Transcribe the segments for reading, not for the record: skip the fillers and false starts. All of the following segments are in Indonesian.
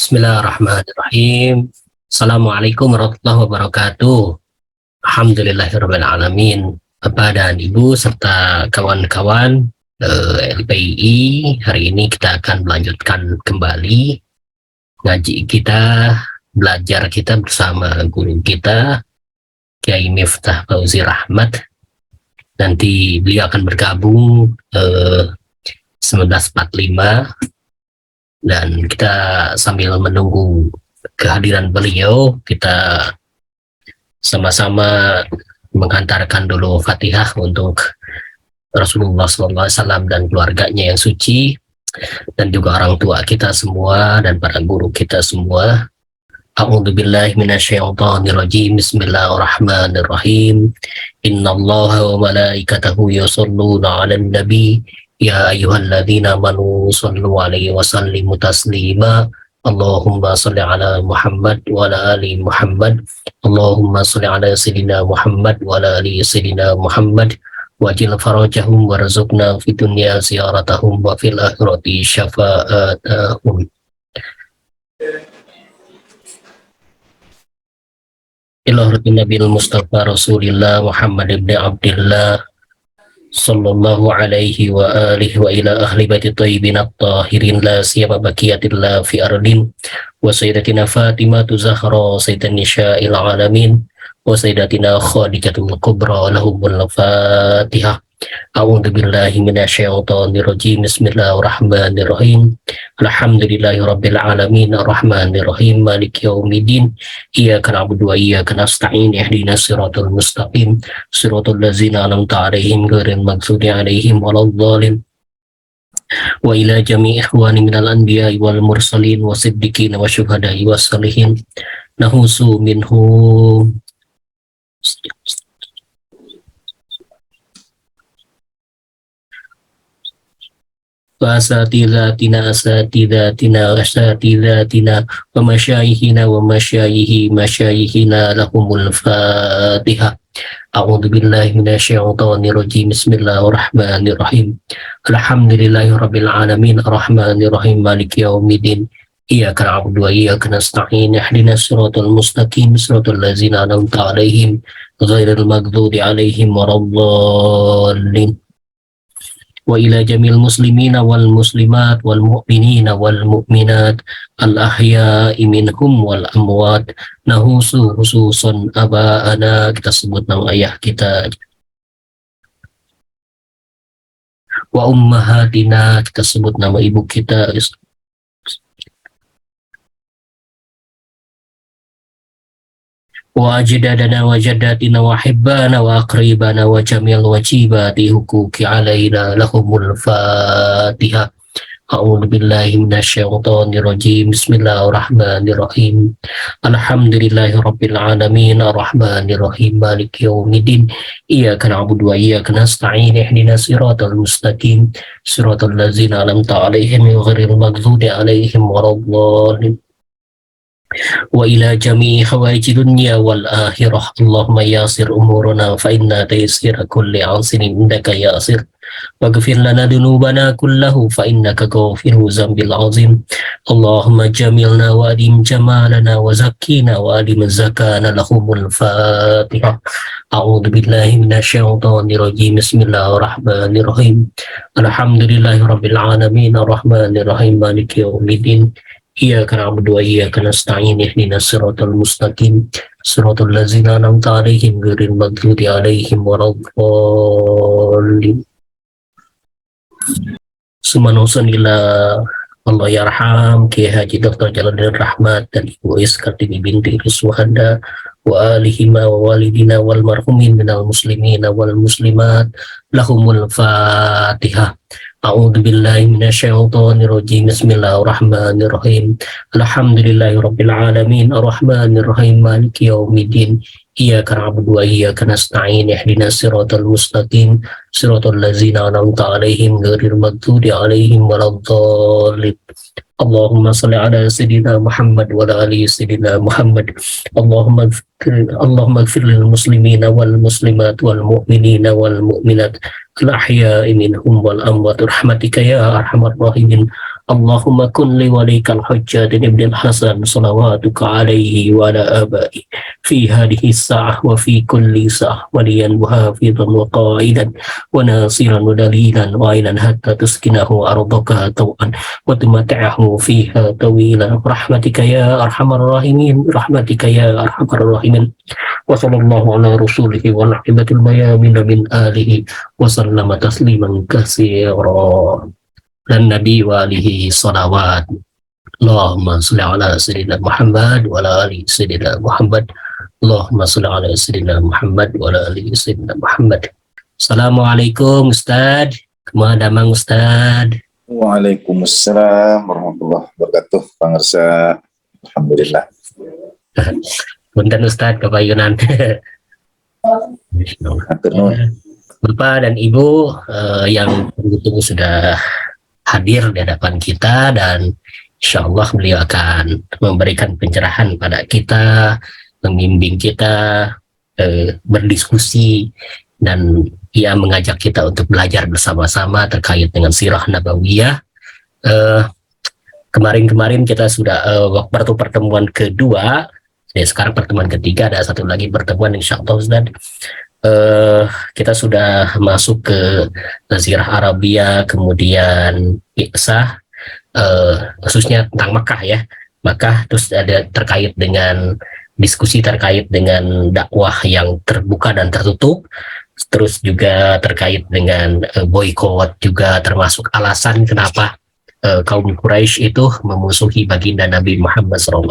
Bismillahirrahmanirrahim. Assalamualaikum warahmatullahi wabarakatuh. Alhamdulillahirrahmanirrahim. Bapak dan Ibu serta kawan-kawan LPII, hari ini kita akan melanjutkan kembali ngaji kita, belajar kita bersama guru kita Kiai Miftah Fauzi Rahmat. Nanti beliau akan bergabung 1945, dan kita sambil menunggu kehadiran beliau, kita sama-sama menghantarkan dulu Fatihah untuk Rasulullah SAW dan keluarganya yang suci, dan juga orang tua kita semua dan para guru kita semua. A'udzubillahi minasyaitonirrajim. Bismillahirrahmanirrahim. Innallaha wa malaikatahu yusholluna 'alan nabi. Ya ayyuhalladzina amanu shallu 'alaihi wa sallimu taslima. Allahumma shalli 'ala Muhammad wa 'ala ali Muhammad. Allahumma shalli 'ala sayyidina Muhammad wa 'ala ali sayyidina Muhammad. Wajil farajahum warzuqna fid dunya ziyaratahum wa fil akhirati syafa'atahum. Ilahi Nabil Mustafa Rasulillah Muhammad ibn Abdillah sallallahu alaihi wa alihi wa ila ahli baiti thayyibin at-tahirin, la siyama baqiyatillah fi ardin, wa sayyidatina Fatimah Zahra sayyidan nisa'il alamin, wa sayyidatina Khadijatul Kubra. Lahumul Fatihah. A'udzu billahi minasyaitonir rajim. Bismillahirrahmanirrahim. Alhamdulillahirabbil alamin, arrahmanir rahim, maliki yaumiddin. Iyyaka na'budu wa iyyaka nasta'in. Ihdinas siratal mustaqim, siratal ladzina an'amta 'alaihim ghairil maghdubi 'alaihim waladdallin. Wa ila jami'i ikhwani minal anbiya'i wal mursalin wa siddiqin wa syuhada'i was salihin nahusu minhum wa asatidatina wa masyayihina lahumul Fatihah. A'udzu billahi minasyaitonir rajim. Bismillahirrahmanirrahim. Alhamdulillahirabbil alamin, arrahmanir rahim, maliki yaumiddin. Iyyaka na'budu wa iyyaka nasta'in. Ihdinas siratal mustaqim, siratal ladzina an'amta 'alaihim ghairil maghdubi 'alaihim waladdallin. Wa ila jamil muslimina wal muslimat wal mu'minina wal mu'minat al ahya'i minhum wal amwat. Nahusu khususan aba'ana, kita sebut nama ayah kita. Wa ummahatina, kita sebut nama ibu kita. Wa ajdadana wa jaddatina wa hibbana wa aqribana wa jamil wajibati huquqi alaina lahumul Fatihah. A'udzu billahi minasyaitonir rajim. Bismillahirrahmanirrahim. Alhamdulillahirabbil alamin, arrahmanir rahim, maliki yaumiddin. Iyyaka na'budu wa iyyaka nasta'in. Ihdinas siratal mustaqim, siratal ladzina an'amta 'alaihim ghairil maghdubi 'alaihim waladdallin. Wa ila jami'i hawaiji dunya wal akhirah. Allahumma yasir umuruna fa inna taysira kulli 'asirin indaka yasir. Waghfir lana dunubana kullahu fa innaka ghafiru zambil azim. Allahumma jamilna wa adim jamalana wa zakkina wa adim zakana. Lahumul Fatihah. A'udzu billahi minasyaitonir rajim. Bismillahirrahmanirrahim. Alhamdulillahirabbil alamin, arrahmanir rahim, maliki yaumiddin. Iyyaka na'budu wa iyyaka nasta'in. Ihdinas siratal mustaqim, siratal ladzina an'amta 'alaihim ghairil maghdubi 'alaihim waladdallin. Sumanusun ila Allah yarham Kiai Haji Dr. Jalaluddin Rahmat dan Ibu Is Kartini binti Riswahanda wa alihima wa walidina wal marhumin minal muslimina wal muslimat. Lahumul Fatihah. A'udzu billahi minasyaitonir rajim. Bismillahirrahmanirrahim. Alhamdulillahirabbil alamin, arrahmanir rahim, maliki yaumiddin. Iyyaka na'budu wa iyyaka nasta'in. Ihdinas siratal mustaqim, siratal ladzina an'amta 'alaihim ghairil maghdubi 'alaihim waladdallin. Allahumma salli ala sayyidina Muhammad wa ala ali sayyidina Muhammad. Allahumma ighfir lil muslimina wal muslimat wal mu'minina wal mu'minat al ahya'i minhum wal amwat rahmatika ya arhamar rahimin. Allahumma kun li walikal hujjat ibn al-Hasan salawatuka alaihi wa ala abai fi hadhihi sa'ah wa fi kulli sa'ah waliyan wa hafidhan wa qaidan wa nasiran wa dalilan wa ilan hatta tuskinahu ardaka taw'an wa tumata'ahu fiha tawila rahmatika ya arhamar rahimin rahmatika ya arhamar rahimin wa sallallahu ala rasulihi wa na'ibatul mayamin min alihi wa sallama tasliman katsira dan Nabi wa alihi salawat. Allahumma salli ala sayyidina Muhammad wa ala ali sayyidina Muhammad. Allahumma salli ala sayyidina Muhammad wa ala ali sayyidina Muhammad. Assalamualaikum Ustaz. Kemadamang Ustaz. Waalaikumsalam warahmatullahi wabarakatuh. Pangarsa, alhamdulillah. Punten Ustaz kepayunan. Bapak dan Ibu yang tunggu-tunggu sudah hadir di hadapan kita, dan insya Allah beliau akan memberikan pencerahan pada kita, membimbing kita, berdiskusi, dan ia mengajak kita untuk belajar bersama-sama terkait dengan sirah nabawiyah. Kemarin-kemarin kita sudah waktu pertemuan kedua, sekarang pertemuan ketiga, ada satu lagi pertemuan insya Allah Ustaz. Kita sudah masuk ke Sirah Arabia, kemudian Iqsah, khususnya tentang Makkah ya, Makkah, terus ada terkait dengan diskusi terkait dengan dakwah yang terbuka dan tertutup, terus juga terkait dengan boykot, juga termasuk alasan kenapa kaum Quraisy itu memusuhi baginda Nabi Muhammad SAW.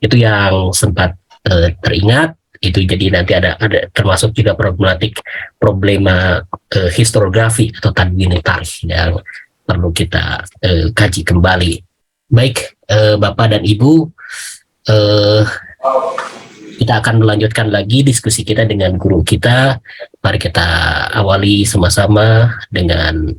Itu yang sempat teringat. Itu jadi nanti ada termasuk juga problema historiografi atau tadwin tarikh yang perlu kita kaji kembali. Baik, Bapak dan Ibu, kita akan melanjutkan lagi diskusi kita dengan guru kita. Mari kita awali sama-sama dengan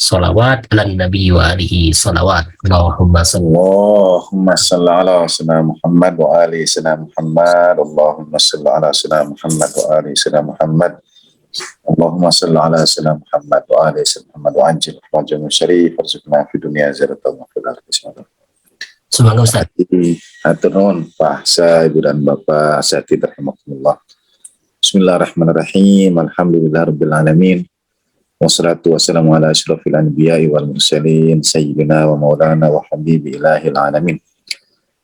salawat ala Nabi wa alihi salawat. Allahumma salli ala sayyidina Muhammad wa ali sayyidina Muhammad. Allahumma salli ala sayyidina Muhammad wa ali sayyidina Muhammad. Allahumma salli ala sayyidina Muhammad wa ali sayyidina Muhammad wa anjil rajul syarif warzuqna fi dunya ziyaratan wa fil akhirati. Semoga Ustaz. Hatur nuhun Pak Ibu dan Bapak Asatidz rahimakumullah. Bismillahirrahmanirrahim. Alhamdulillahirabbil alamin. Wassalatu wassalamu ala asyrafil anbiya'i wal mursalin sayyidina wa maulana wa habibi ilahil alamin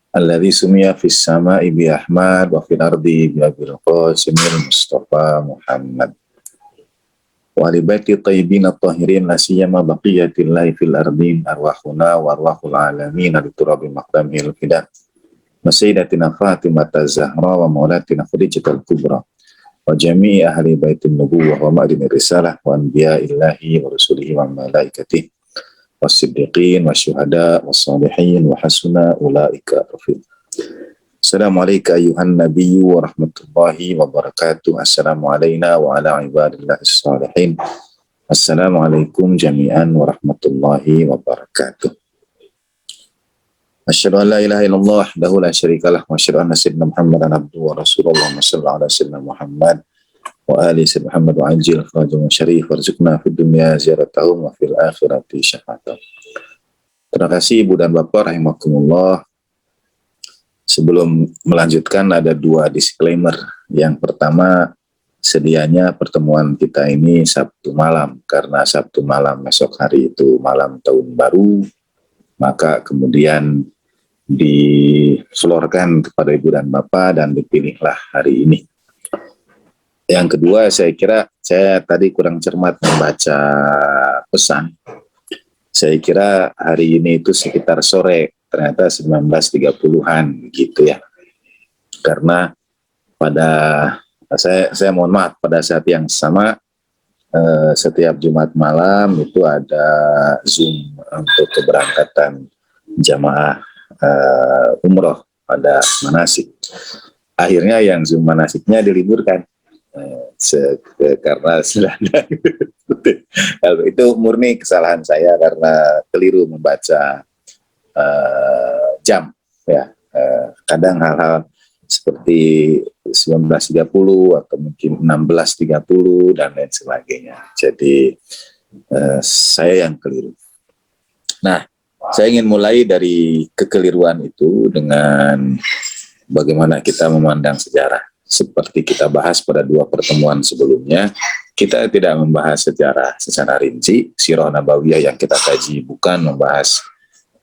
alladzi sumiya fis sama'i bi Ahmad wa fil ardi bi Abil Qasimil Mustafa Muhammad wa ali baiti tayyibin at-tahirin la siyama baqiyatillahi fil ardin arwahuna wa arwahul alamin li turabi maqdamil fida wa sayyidatina Fatimah az-Zahra wa maulatina Khadijatul Kubra wa jami'i ahli baitin nubuwwah wa ma'dinir risalah wa anbiya'illahi wa rasulihi wa malaikatihi was-siddiqin wasyuhada was-salihin wa hasuna ulaika rafiq. Assalamualaikum ayuhan nabiyyu wa rahmatullahi wa barakatuh. Assalamu alayna wa ala ibadillahis salihin. Assalamualaikum jami'an wa rahmatullahi wa barakatuh. Asyhadu an la ilaha illallah wahdahu la syarikalah wa asyhadu anna sayyidina Muhammadan abduhu wa rasulullah. Sallallahu ala sayyidina Muhammad wa ali sayyidina Muhammad wa ajil farajun syarif warzuqna fid dunya ziyaratahum wa fil akhirati syafa'atahum. Terima kasih Ibu dan Bapak rahimakumullah. Sebelum melanjutkan ada dua disclaimer. Yang pertama, sedianya pertemuan kita ini Sabtu malam, karena Sabtu malam esok hari itu malam tahun baru, maka kemudian diflorkan kepada Ibu dan Bapak dan dipilihlah hari ini. Yang kedua, saya kira saya tadi kurang cermat membaca pesan. Saya kira hari ini itu sekitar sore, ternyata 19.30-an gitu ya. Karena pada saya mohon maaf, pada saat yang sama setiap Jumat malam itu ada Zoom untuk keberangkatan jamaah umroh pada manasik. Akhirnya yang Zoom manasiknya diliburkan karena sudah ada. Itu murni kesalahan saya karena keliru membaca jam ya. Kadang hal-hal seperti 19.30 atau mungkin 16.30 dan lain sebagainya. Jadi saya yang keliru. Nah, saya ingin mulai dari kekeliruan itu dengan bagaimana kita memandang sejarah. Seperti kita bahas pada 2 pertemuan sebelumnya, kita tidak membahas sejarah secara rinci. Sirah Nabawiyah yang kita kaji bukan membahas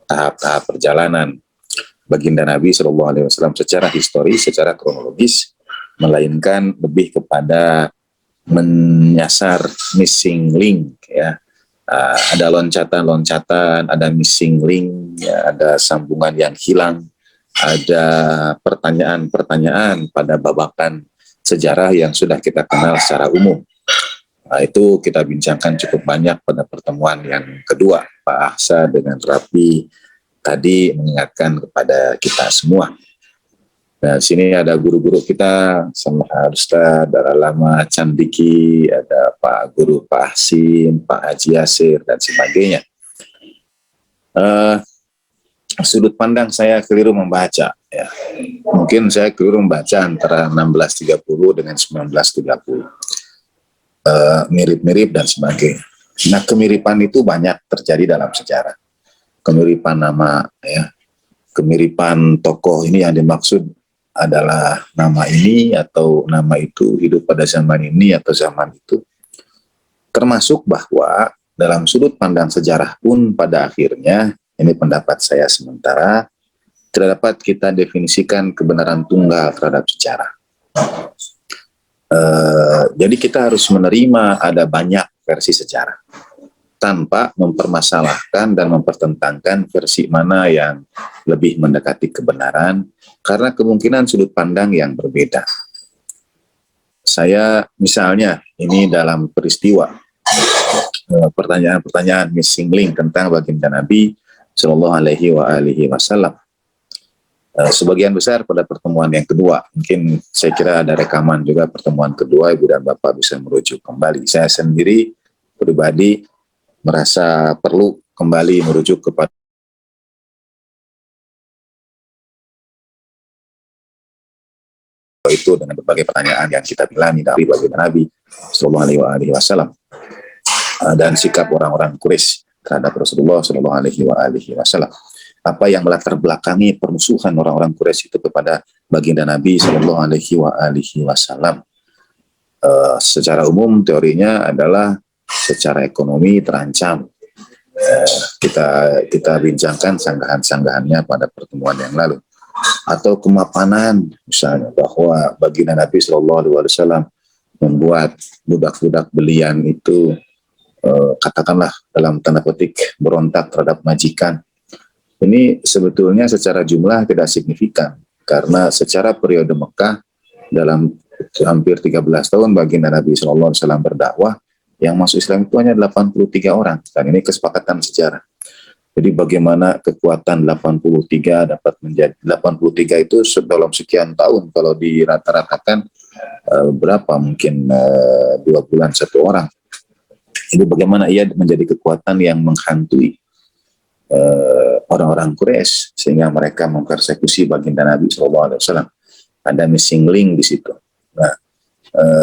tahap-tahap perjalanan baginda Nabi SAW secara historis, secara kronologis, melainkan lebih kepada menyasar missing link, ya. Ada loncatan-loncatan, ada missing link, ya, ada sambungan yang hilang, ada pertanyaan-pertanyaan pada babakan sejarah yang sudah kita kenal secara umum. Nah, itu kita bincangkan cukup banyak pada pertemuan yang kedua. Pak Ahsa dengan rapi tadi mengingatkan kepada kita semua. Nah, sini ada guru-guru kita, sama Ustaz Daralama Candiki, ada Pak Guru Pak Hasim, Pak Haji Yasir, dan sebagainya. Sudut pandang saya keliru membaca. Ya. Mungkin saya keliru membaca antara 1630 dengan 1930. Mirip-mirip dan sebagainya. Nah, kemiripan itu banyak terjadi dalam sejarah. Kemiripan nama, ya, kemiripan tokoh ini yang dimaksud adalah nama ini atau nama itu hidup pada zaman ini atau zaman itu. Termasuk bahwa dalam sudut pandang sejarah pun pada akhirnya, ini pendapat saya sementara, tidak dapat kita definisikan kebenaran tunggal terhadap sejarah. Jadi kita harus menerima ada banyak versi sejarah tanpa mempermasalahkan dan mempertentangkan versi mana yang lebih mendekati kebenaran, karena kemungkinan sudut pandang yang berbeda. Saya misalnya ini dalam peristiwa pertanyaan-pertanyaan missing link tentang baginda Nabi Shallallahu Alaihi Wasallam. Sebagian besar pada pertemuan yang kedua, mungkin saya kira ada rekaman juga pertemuan kedua, Ibu dan Bapak bisa merujuk kembali. Saya sendiri pribadi merasa perlu kembali merujuk kepada itu dengan berbagai pertanyaan yang kita pilani dari baginda Nabi Sallallahu Alaihi Wasallam dan sikap orang-orang Quraisy terhadap Rasulullah Sallallahu Alaihi Wasallam. Apa yang melatar belakangi permusuhan orang-orang Quraisy itu kepada baginda Nabi Sallallahu Alaihi Wasallam. Secara umum teorinya adalah secara ekonomi terancam. Kita bincangkan sanggahan-sanggahannya pada pertemuan yang lalu. Atau kemapanan, misalnya bahwa baginda Nabi Shallallahu Alaihi Wasallam membuat budak-budak belian itu katakanlah dalam tanda petik berontak terhadap majikan. Ini sebetulnya secara jumlah tidak signifikan, karena secara periode Mekah dalam hampir 13 tahun baginda Nabi Shallallahu Alaihi Wasallam berdakwah, yang masuk Islam itu hanya 83 orang, dan ini kesepakatan sejarah. Jadi bagaimana kekuatan 83 dapat menjadi 83 itu dalam sekian tahun, kalau dirata-ratakan berapa mungkin 2 bulan 1 orang. Itu bagaimana ia menjadi kekuatan yang menghantui orang-orang Quraisy sehingga mereka mempersekusi baginda Nabi SAW. Ada missing link di situ. Nah,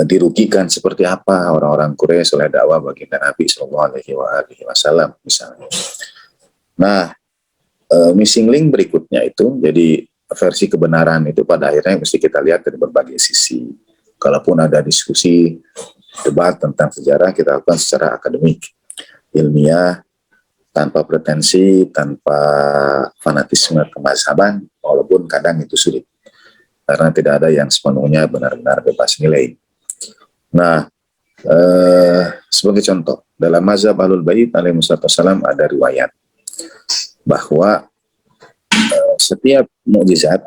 dirugikan seperti apa orang-orang Quraisy oleh dakwah baginda Nabi SAW misalnya. Nah, missing link berikutnya itu, jadi versi kebenaran itu pada akhirnya mesti kita lihat dari berbagai sisi. Kalaupun ada diskusi, debat tentang sejarah, kita lakukan secara akademik, ilmiah, tanpa pretensi, tanpa fanatisme kemazhaban, walaupun kadang itu sulit. Karena tidak ada yang sepenuhnya benar-benar bebas nilai. Nah, sebagai contoh, dalam mazhab Ahlul Bait alaihi wassalam ada riwayat bahwa setiap mukjizat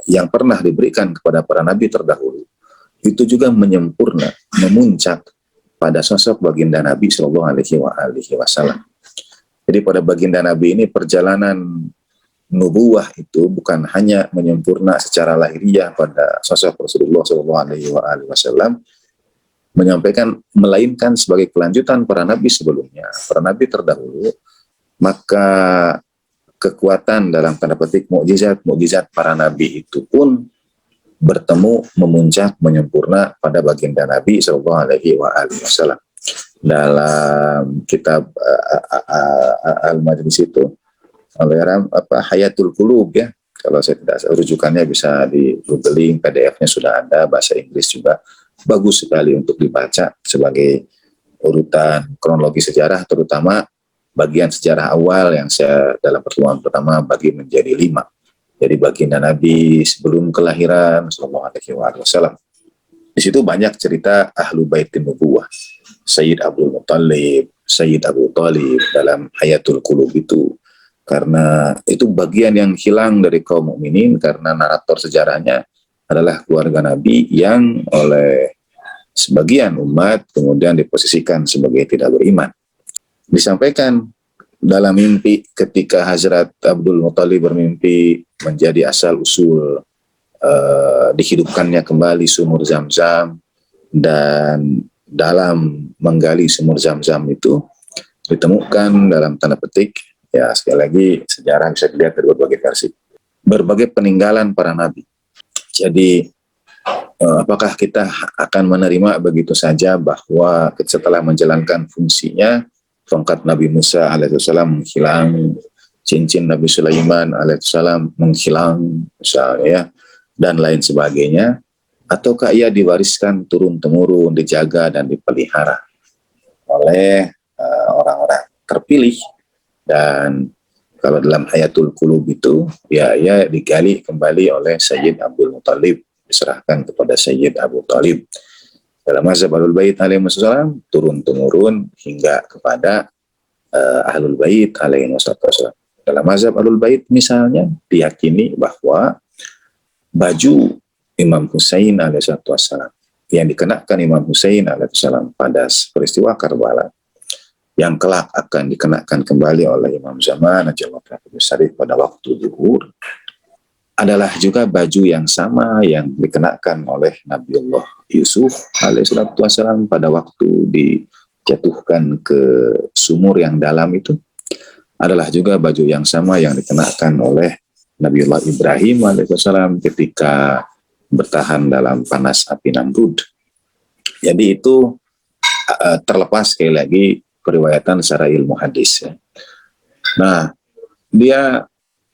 yang pernah diberikan kepada para nabi terdahulu itu juga menyempurna, memuncak pada sosok baginda Nabi Shallallahu Alaihi Wasallam. Jadi pada baginda Nabi ini perjalanan nubuwah itu bukan hanya menyempurna secara lahiriah pada sosok Rasulullah Shallallahu Alaihi Wasallam, menyampaikan, melainkan sebagai kelanjutan para nabi sebelumnya, para nabi terdahulu, maka kekuatan dalam tanda petik mukjizat para nabi itu pun bertemu, memuncak, menyempurna pada baginda Nabi Sallallahu Alaihi Wasallam. dalam kitab Al-Majlis itu oleh Hayatul Qulub ya. Kalau saya tidak salah, rujukannya bisa di googling, PDF-nya sudah ada, bahasa Inggris juga. Bagus sekali untuk dibaca sebagai urutan kronologi sejarah, terutama bagian sejarah awal yang saya dalam pertemuan pertama bagi menjadi 5. Jadi baginda Nabi sebelum kelahiran Sallallahu Alaihi Wasallam. Di situ banyak cerita ahlu baitin nubuwah. Sayyid Abdul Muttalib, Sayyid Abu Talib dalam Hayatul Qulub itu. Karena itu bagian yang hilang dari kaum mukminin, karena narator sejarahnya adalah keluarga Nabi yang oleh sebagian umat kemudian diposisikan sebagai tidak beriman. Disampaikan dalam mimpi ketika Hazrat Abdul Muttalib bermimpi menjadi asal usul dihidupkannya kembali sumur Zam-Zam, dan dalam menggali sumur Zam-Zam itu ditemukan dalam tanda petik, ya sekali lagi sejarah bisa dilihat dari berbagai versi, berbagai peninggalan para nabi. Jadi apakah kita akan menerima begitu saja bahwa setelah menjalankan fungsinya tongkat Nabi Musa alaihissalam menghilang, cincin Nabi Sulaiman alaihissalam menghilang misalnya, dan lain sebagainya, ataukah ia diwariskan turun-temurun, dijaga dan dipelihara oleh orang-orang terpilih. Dan kalau dalam Hayatul Qulub itu ya digali kembali oleh Sayyid Abdul Muttalib, diserahkan kepada Sayyid Abu Talib. Dalam mazhab Ahlul Bait alaihissalam turun-temurun hingga kepada Ahlul Bait alaihissalam. Dalam mazhab Ahlul Bait misalnya diyakini bahwa baju Imam Husain alaihissalam yang dikenakan Imam Husain alaihissalam pada peristiwa Karbala, yang kelak akan dikenakan kembali oleh Imam Zaman Ajallahu Syarif pada waktu zuhur, adalah juga baju yang sama yang dikenakan oleh Nabiullah Yusuf alaihissalam pada waktu dijatuhkan ke sumur yang dalam itu, adalah juga baju yang sama yang dikenakan oleh Nabiullah Ibrahim alaihissalam ketika bertahan dalam panas api Namrud. Jadi itu terlepas sekali lagi periwayatan secara ilmu hadis. Nah, dia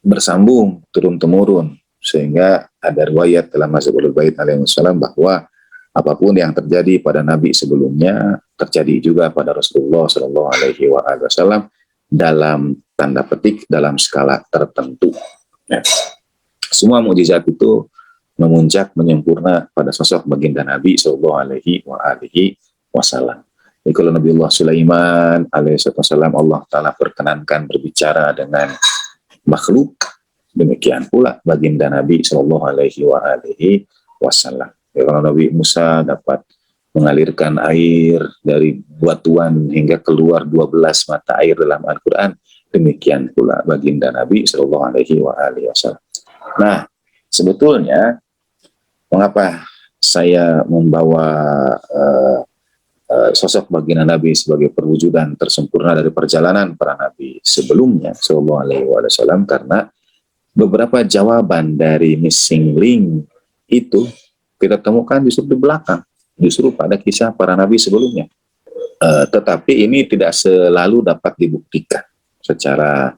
bersambung turun-temurun sehingga ada riwayat dalam mazhab Ahlul Bait alaihissalam bahwa apapun yang terjadi pada Nabi sebelumnya terjadi juga pada Rasulullah Shallallahu Alaihi Wasallam dalam tanda petik dalam skala tertentu. Ya. Semua mukjizat itu memuncak menyempurna pada sosok baginda Nabi Shallallahu Alaihi Wasallam. Jadi kalau Nabiullah Sulaiman alaihissalam Allah Ta'ala perkenankan berbicara dengan makhluk, demikian pula baginda Nabi Shallallahu Alaihi Wasallam. Kalau Nabi Musa dapat mengalirkan air dari batuan hingga keluar 12 mata air dalam Al-Quran, demikian pula baginda Nabi Shallallahu Alaihi Wasallam. Nah, sebetulnya mengapa saya membawa sosok baginda Nabi sebagai perwujudan tersempurna dari perjalanan para nabi sebelumnya Sallallahu Alaihi Wasallam, karena beberapa jawaban dari missing link itu kita temukan justru di belakang, justru pada kisah para nabi sebelumnya. Tetapi ini tidak selalu dapat dibuktikan secara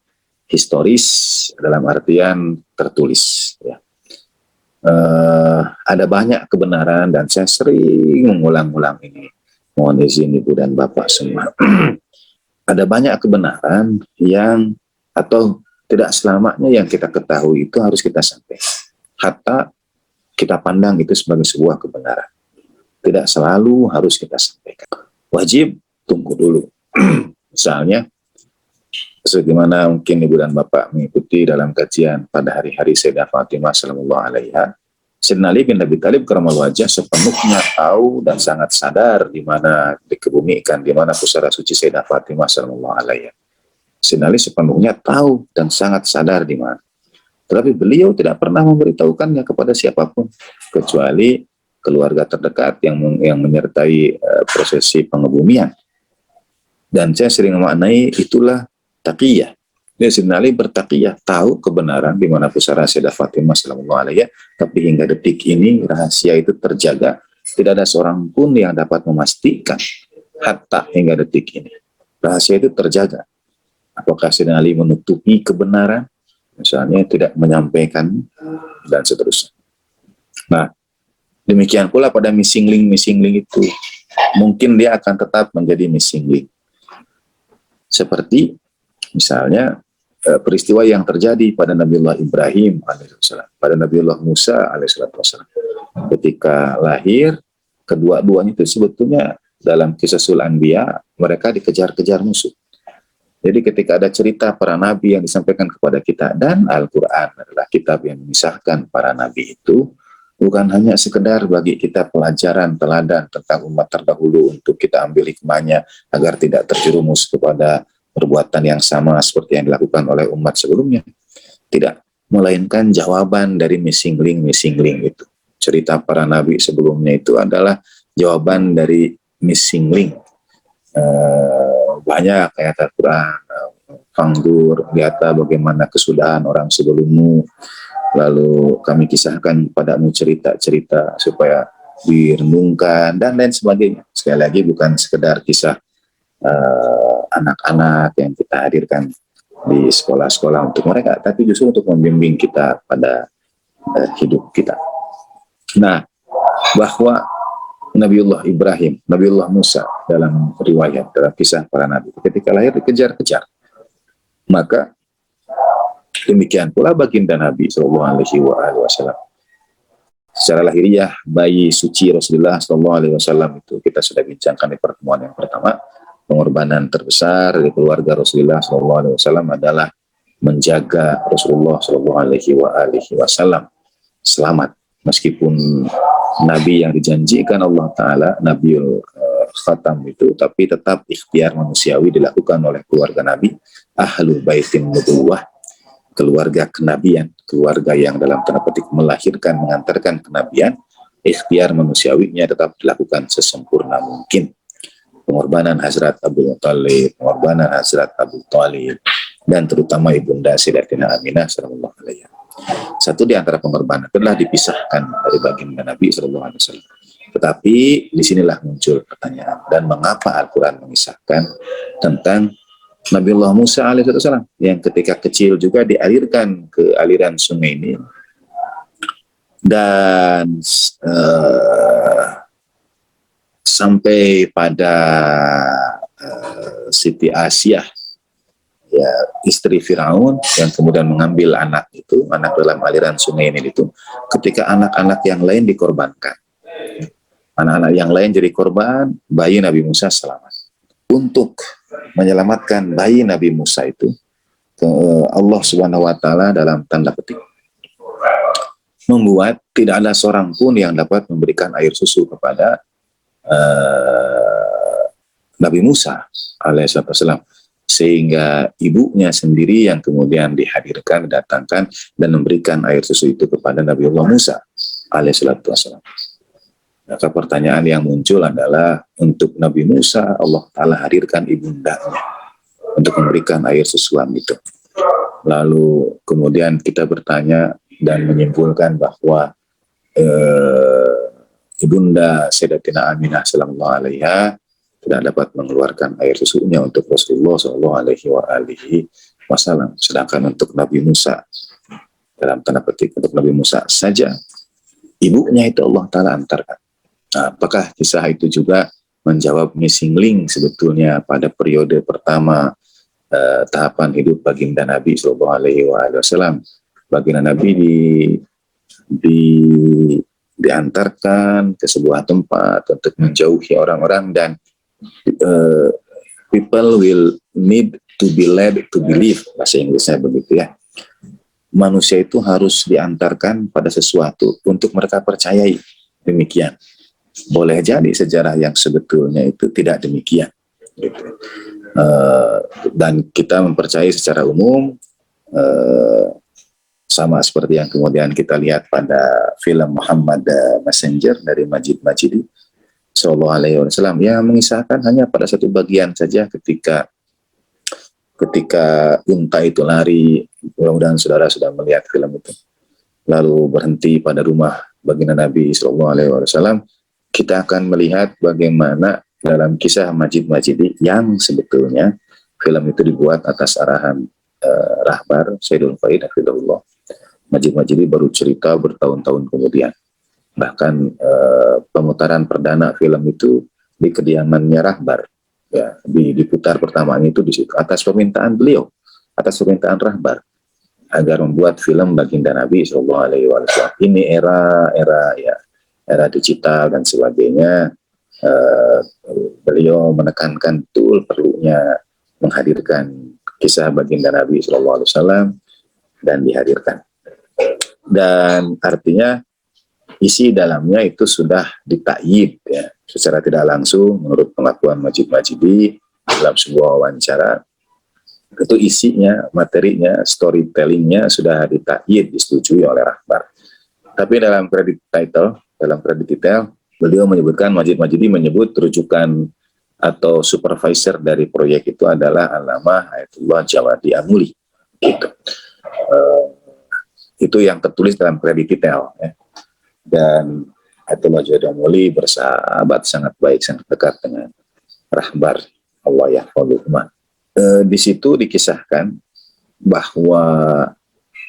historis dalam artian tertulis. Ya. Ada banyak kebenaran dan saya sering mengulang-ulang ini. Mohon izin Ibu dan Bapak semua. Ada banyak kebenaran yang atau tidak selamanya yang kita ketahui itu harus kita sampaikan. Hatta kita pandang itu sebagai sebuah kebenaran. Tidak selalu harus kita sampaikan. Wajib tunggu dulu. Misalnya, sebagaimana mungkin Ibu dan Bapak mengikuti dalam kajian pada hari-hari Sayyidah Fatimah sallallahu alaiha, Sayyidina Ali bin Abi Thalib karamallahu wajhah sepenuhnya tahu dan sangat sadar di mana dikebumikan, di mana pusara suci Sayyidah Fatimah sallallahu alaiha. Sayyidina Ali sepenuhnya tahu dan sangat sadar di mana. Tetapi beliau tidak pernah memberitahukannya kepada siapapun kecuali keluarga terdekat yang menyertai prosesi pengebumian. Dan saya sering memaknai itulah taqiyah. Sayyidina Ali bertaqiyah, tahu kebenaran di mana pusara Sayyidah Fatimah sallallahu alaiha, tapi hingga detik ini rahasia itu terjaga. Tidak ada seorang pun yang dapat memastikan hatta hingga detik ini. Rahasia itu terjaga. Apakah Sayyidina Ali menutupi kebenaran, misalnya tidak menyampaikan, dan seterusnya. Nah, demikian pula pada missing link itu, mungkin dia akan tetap menjadi missing link. Seperti misalnya peristiwa yang terjadi pada Nabiullah Ibrahim alaihissalam, pada Nabiullah Musa alaihissalam. Ketika lahir, kedua-duanya itu sebetulnya dalam kisah Sul Anbiya, mereka dikejar-kejar musuh. Jadi ketika ada cerita para nabi yang disampaikan kepada kita, dan Al-Quran adalah kitab yang memisahkan para nabi itu, bukan hanya sekedar bagi kita pelajaran teladan tentang umat terdahulu untuk kita ambil hikmahnya agar tidak terjerumus kepada perbuatan yang sama seperti yang dilakukan oleh umat sebelumnya. Tidak, melainkan jawaban dari missing link itu. Cerita para nabi sebelumnya itu adalah jawaban dari missing link. Banyak ayat Al-Quran, Fangdur, lihatlah bagaimana kesudahan orang sebelummu, lalu kami kisahkan padamu cerita-cerita supaya direnungkan, dan lain sebagainya. Sekali lagi bukan sekedar kisah anak-anak yang kita hadirkan di sekolah-sekolah untuk mereka, tapi justru untuk membimbing kita pada hidup kita. Nah, bahwa Nabiullah Ibrahim, Nabiullah Musa dalam riwayat, dalam kisah para nabi, ketika lahir dikejar-kejar. Maka demikian pula baginda Nabi SAW. Secara lahiriah, bayi suci Rasulullah SAW itu kita sudah bincangkan di pertemuan yang pertama. Pengorbanan terbesar dari keluarga Rasulullah SAW adalah menjaga Rasulullah SAW selamat. Meskipun Nabi yang dijanjikan Allah Ta'ala, Nabiul Khatam itu, tapi tetap ikhtiar manusiawi dilakukan oleh keluarga Nabi, Ahlul Baitin Nubuwah, keluarga kenabian, keluarga yang dalam tanda petik melahirkan, mengantarkan kenabian, ikhtiar manusiawinya tetap dilakukan sesempurna mungkin. Pengorbanan Hazrat Abu Thalib, pengorbanan Hazrat Abu Thalib, dan terutama Ibunda Sayyidatina Aminah sallallahu alaihi wasallam. Satu di antara pengorbanan telah dipisahkan dari baginda Nabi sallallahu alaihi wasallam. Tetapi disinilah muncul pertanyaan, dan mengapa Al-Quran mengisahkan tentang Nabiullah Musa alaihissalam yang ketika kecil juga dialirkan ke aliran sungai ini, dan sampai pada Siti Asyah, ya, istri Firaun yang kemudian mengambil anak itu, anak dalam aliran sungai ini itu, ketika anak-anak yang lain dikorbankan, anak-anak yang lain jadi korban, bayi Nabi Musa selamat. Untuk menyelamatkan bayi Nabi Musa itu, Allah Subhanahu wa Ta'ala dalam tanda petik membuat tidak ada seorang pun yang dapat memberikan air susu kepada Nabi Musa alaihissalam, sehingga ibunya sendiri yang kemudian dihadirkan, didatangkan, dan memberikan air susu itu kepada Nabiullah Musa alaihissalam. Maka pertanyaan yang muncul adalah, untuk Nabi Musa Allah Ta'ala hadirkan ibundanya untuk memberikan air susuan itu. Lalu kemudian kita bertanya dan menyimpulkan bahwa ibunda Sayyidatina Aminah sallallahu alaiha tidak dapat mengeluarkan air susunya untuk Rasulullah sallallahu alaihi wasallam. Sedangkan untuk Nabi Musa, dalam tanda petik untuk Nabi Musa saja, ibunya itu Allah Ta'ala antarkan. Nah, apakah kisah itu juga menjawab missing link sebetulnya pada periode pertama tahapan hidup baginda Nabi sallallahu alaihi wasallam? Baginda Nabi diantarkan ke sebuah tempat untuk menjauhi orang-orang, dan people will need to be led to believe, bahasa Inggrisnya begitu ya. Manusia itu harus diantarkan pada sesuatu untuk mereka percayai. Demikian. Boleh jadi sejarah yang sebetulnya itu tidak demikian. Gitu. Dan kita mempercayai secara umum, sama seperti yang kemudian kita lihat pada film Muhammad Messenger dari Majid Majidi sallallahu alaihi wasallam, yang mengisahkan hanya pada satu bagian saja ketika unta itu lari. Mudah-mudahan saudara sudah melihat film itu. Lalu berhenti pada rumah baginda Nabi sallallahu alaihi wasallam. Kita akan melihat bagaimana dalam kisah Majid Majidi yang sebetulnya film itu dibuat atas arahan Rahbar Sayyidul Faid Hafizahullah. Majid Majidi baru cerita bertahun-tahun kemudian. Bahkan pemutaran perdana film itu di kediamannya Rahbar. Ya, diputar pertamanya itu di situ atas permintaan beliau, atas permintaan Rahbar agar membuat film baginda Nabi Shallallahu Alaihi Wasallam. Ini era digital dan sebagainya. Beliau menekankan betul perlunya menghadirkan kisah baginda Nabi Shallallahu Alaihi Wasallam dan dihadirkan. Dan artinya isi dalamnya itu sudah ditakyid ya, secara tidak langsung menurut pengakuan Majid Majidi dalam sebuah wawancara. Itu isinya, materinya, storytellingnya sudah ditakyid, disetujui oleh Rahbar. Tapi dalam kredit detail, beliau menyebutkan, Majid Majidi menyebut rujukan atau supervisor dari proyek itu adalah Allamah Ayatullah Jawadi Amuli. Gitu. Itu yang tertulis dalam kredit detail. Ya. Dan Ayatullah Jawadi Amuli bersahabat sangat baik, sangat dekat dengan Rahbar. Allah yahfazuhuma. Di situ dikisahkan bahwa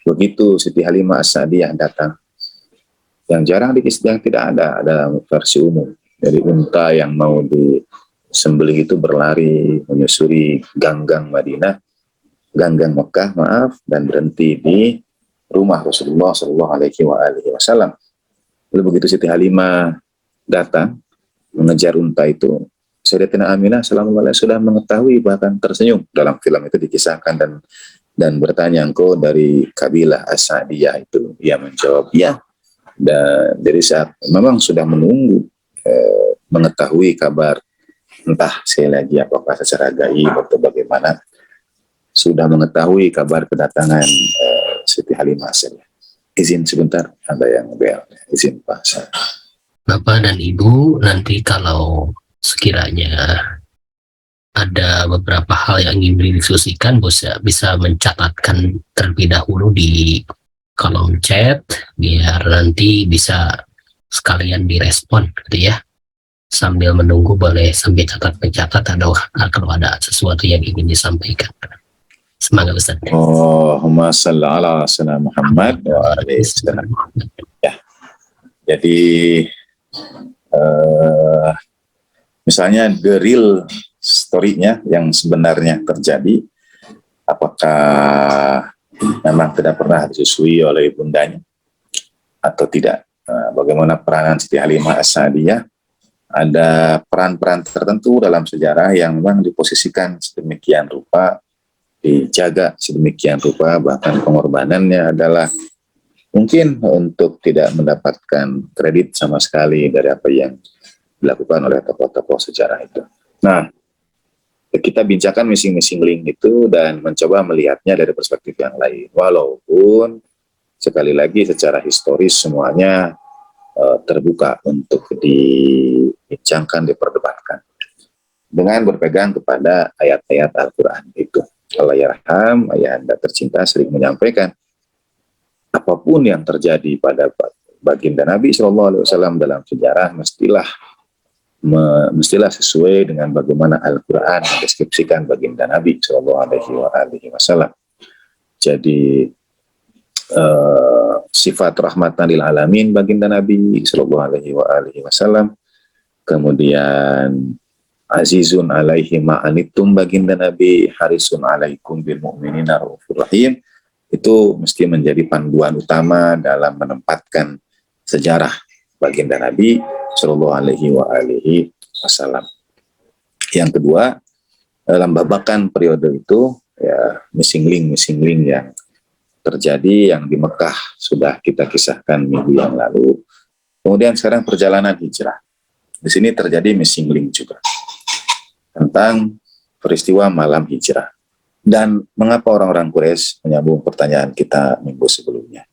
begitu Siti Halimah As-Sa'diyah datang, yang jarang yang tidak ada dalam versi umum. Jadi unta yang mau disembelih itu berlari menyusuri ganggang Madinah, ganggang Mekah, dan berhenti di rumah Rasulullah Shallallahu Alaihi Wasallam. Lalu begitu Siti Halimah datang mengejar unta itu, Sayyidatina Aminah sallallahu alaihi sudah mengetahui, bahkan tersenyum. Dalam film itu dikisahkan dan bertanya, engkau dari kabilah As-Sa'diyah itu? Ia menjawab, ya. Dan dari saat memang sudah menunggu mengetahui kabar, entah saya lagi apakah secara gaib atau bagaimana, sudah mengetahui kabar kedatangan Siti Halimah. Izin sebentar, ada yang bel. Izin Pak. Bapak dan Ibu, nanti kalau sekiranya ada beberapa hal yang ingin didiskusikan, bisa mencatatkan terlebih dahulu di kolom chat, biar nanti bisa sekalian direspon gitu ya. Sambil menunggu boleh sambil catat-mencatat kalau ada sesuatu yang ingin disampaikan. Semangat Ustaz. Allahumma salli ala sayyidina Muhammad wa alihi wasallam. Ya. Jadi misalnya the real story-nya yang sebenarnya terjadi, apakah memang tidak pernah disusui oleh bundanya atau tidak? Bagaimana peranan Siti Halimah As-Sa'diyah? Ada peran-peran tertentu dalam sejarah yang memang diposisikan sedemikian rupa, dijaga sedemikian rupa, bahkan pengorbanannya adalah mungkin untuk tidak mendapatkan kredit sama sekali dari apa yang dilakukan oleh tokoh-tokoh sejarah itu. Nah, kita bincangkan missing link itu dan mencoba melihatnya dari perspektif yang lain. Walaupun sekali lagi secara historis semuanya terbuka untuk dibincangkan, diperdebatkan dengan berpegang kepada ayat-ayat Al-Quran itu. Allah yarham, ayah anda tercinta sering menyampaikan, apapun yang terjadi pada baginda Nabi SAW dalam sejarah mestilah sesuai dengan bagaimana Al-Quran mendeskripsikan baginda Nabi SAW. Jadi sifat rahmatan lil alamin baginda Nabi SAW, kemudian azizun alaihi ma'anittum baginda Nabi, harisun alaikum bil mu'minina raufur rahim, itu mesti menjadi panduan utama dalam menempatkan sejarah baginda Nabi Sallallahu Alaihi Wasallam. Yang kedua, dalam babakan periode itu, ya missing link yang terjadi yang di Mekah sudah kita kisahkan minggu yang lalu. Kemudian sekarang perjalanan hijrah. Di sini terjadi missing link juga tentang peristiwa malam hijrah. Dan mengapa orang-orang Quraisy menyambung pertanyaan kita minggu sebelumnya?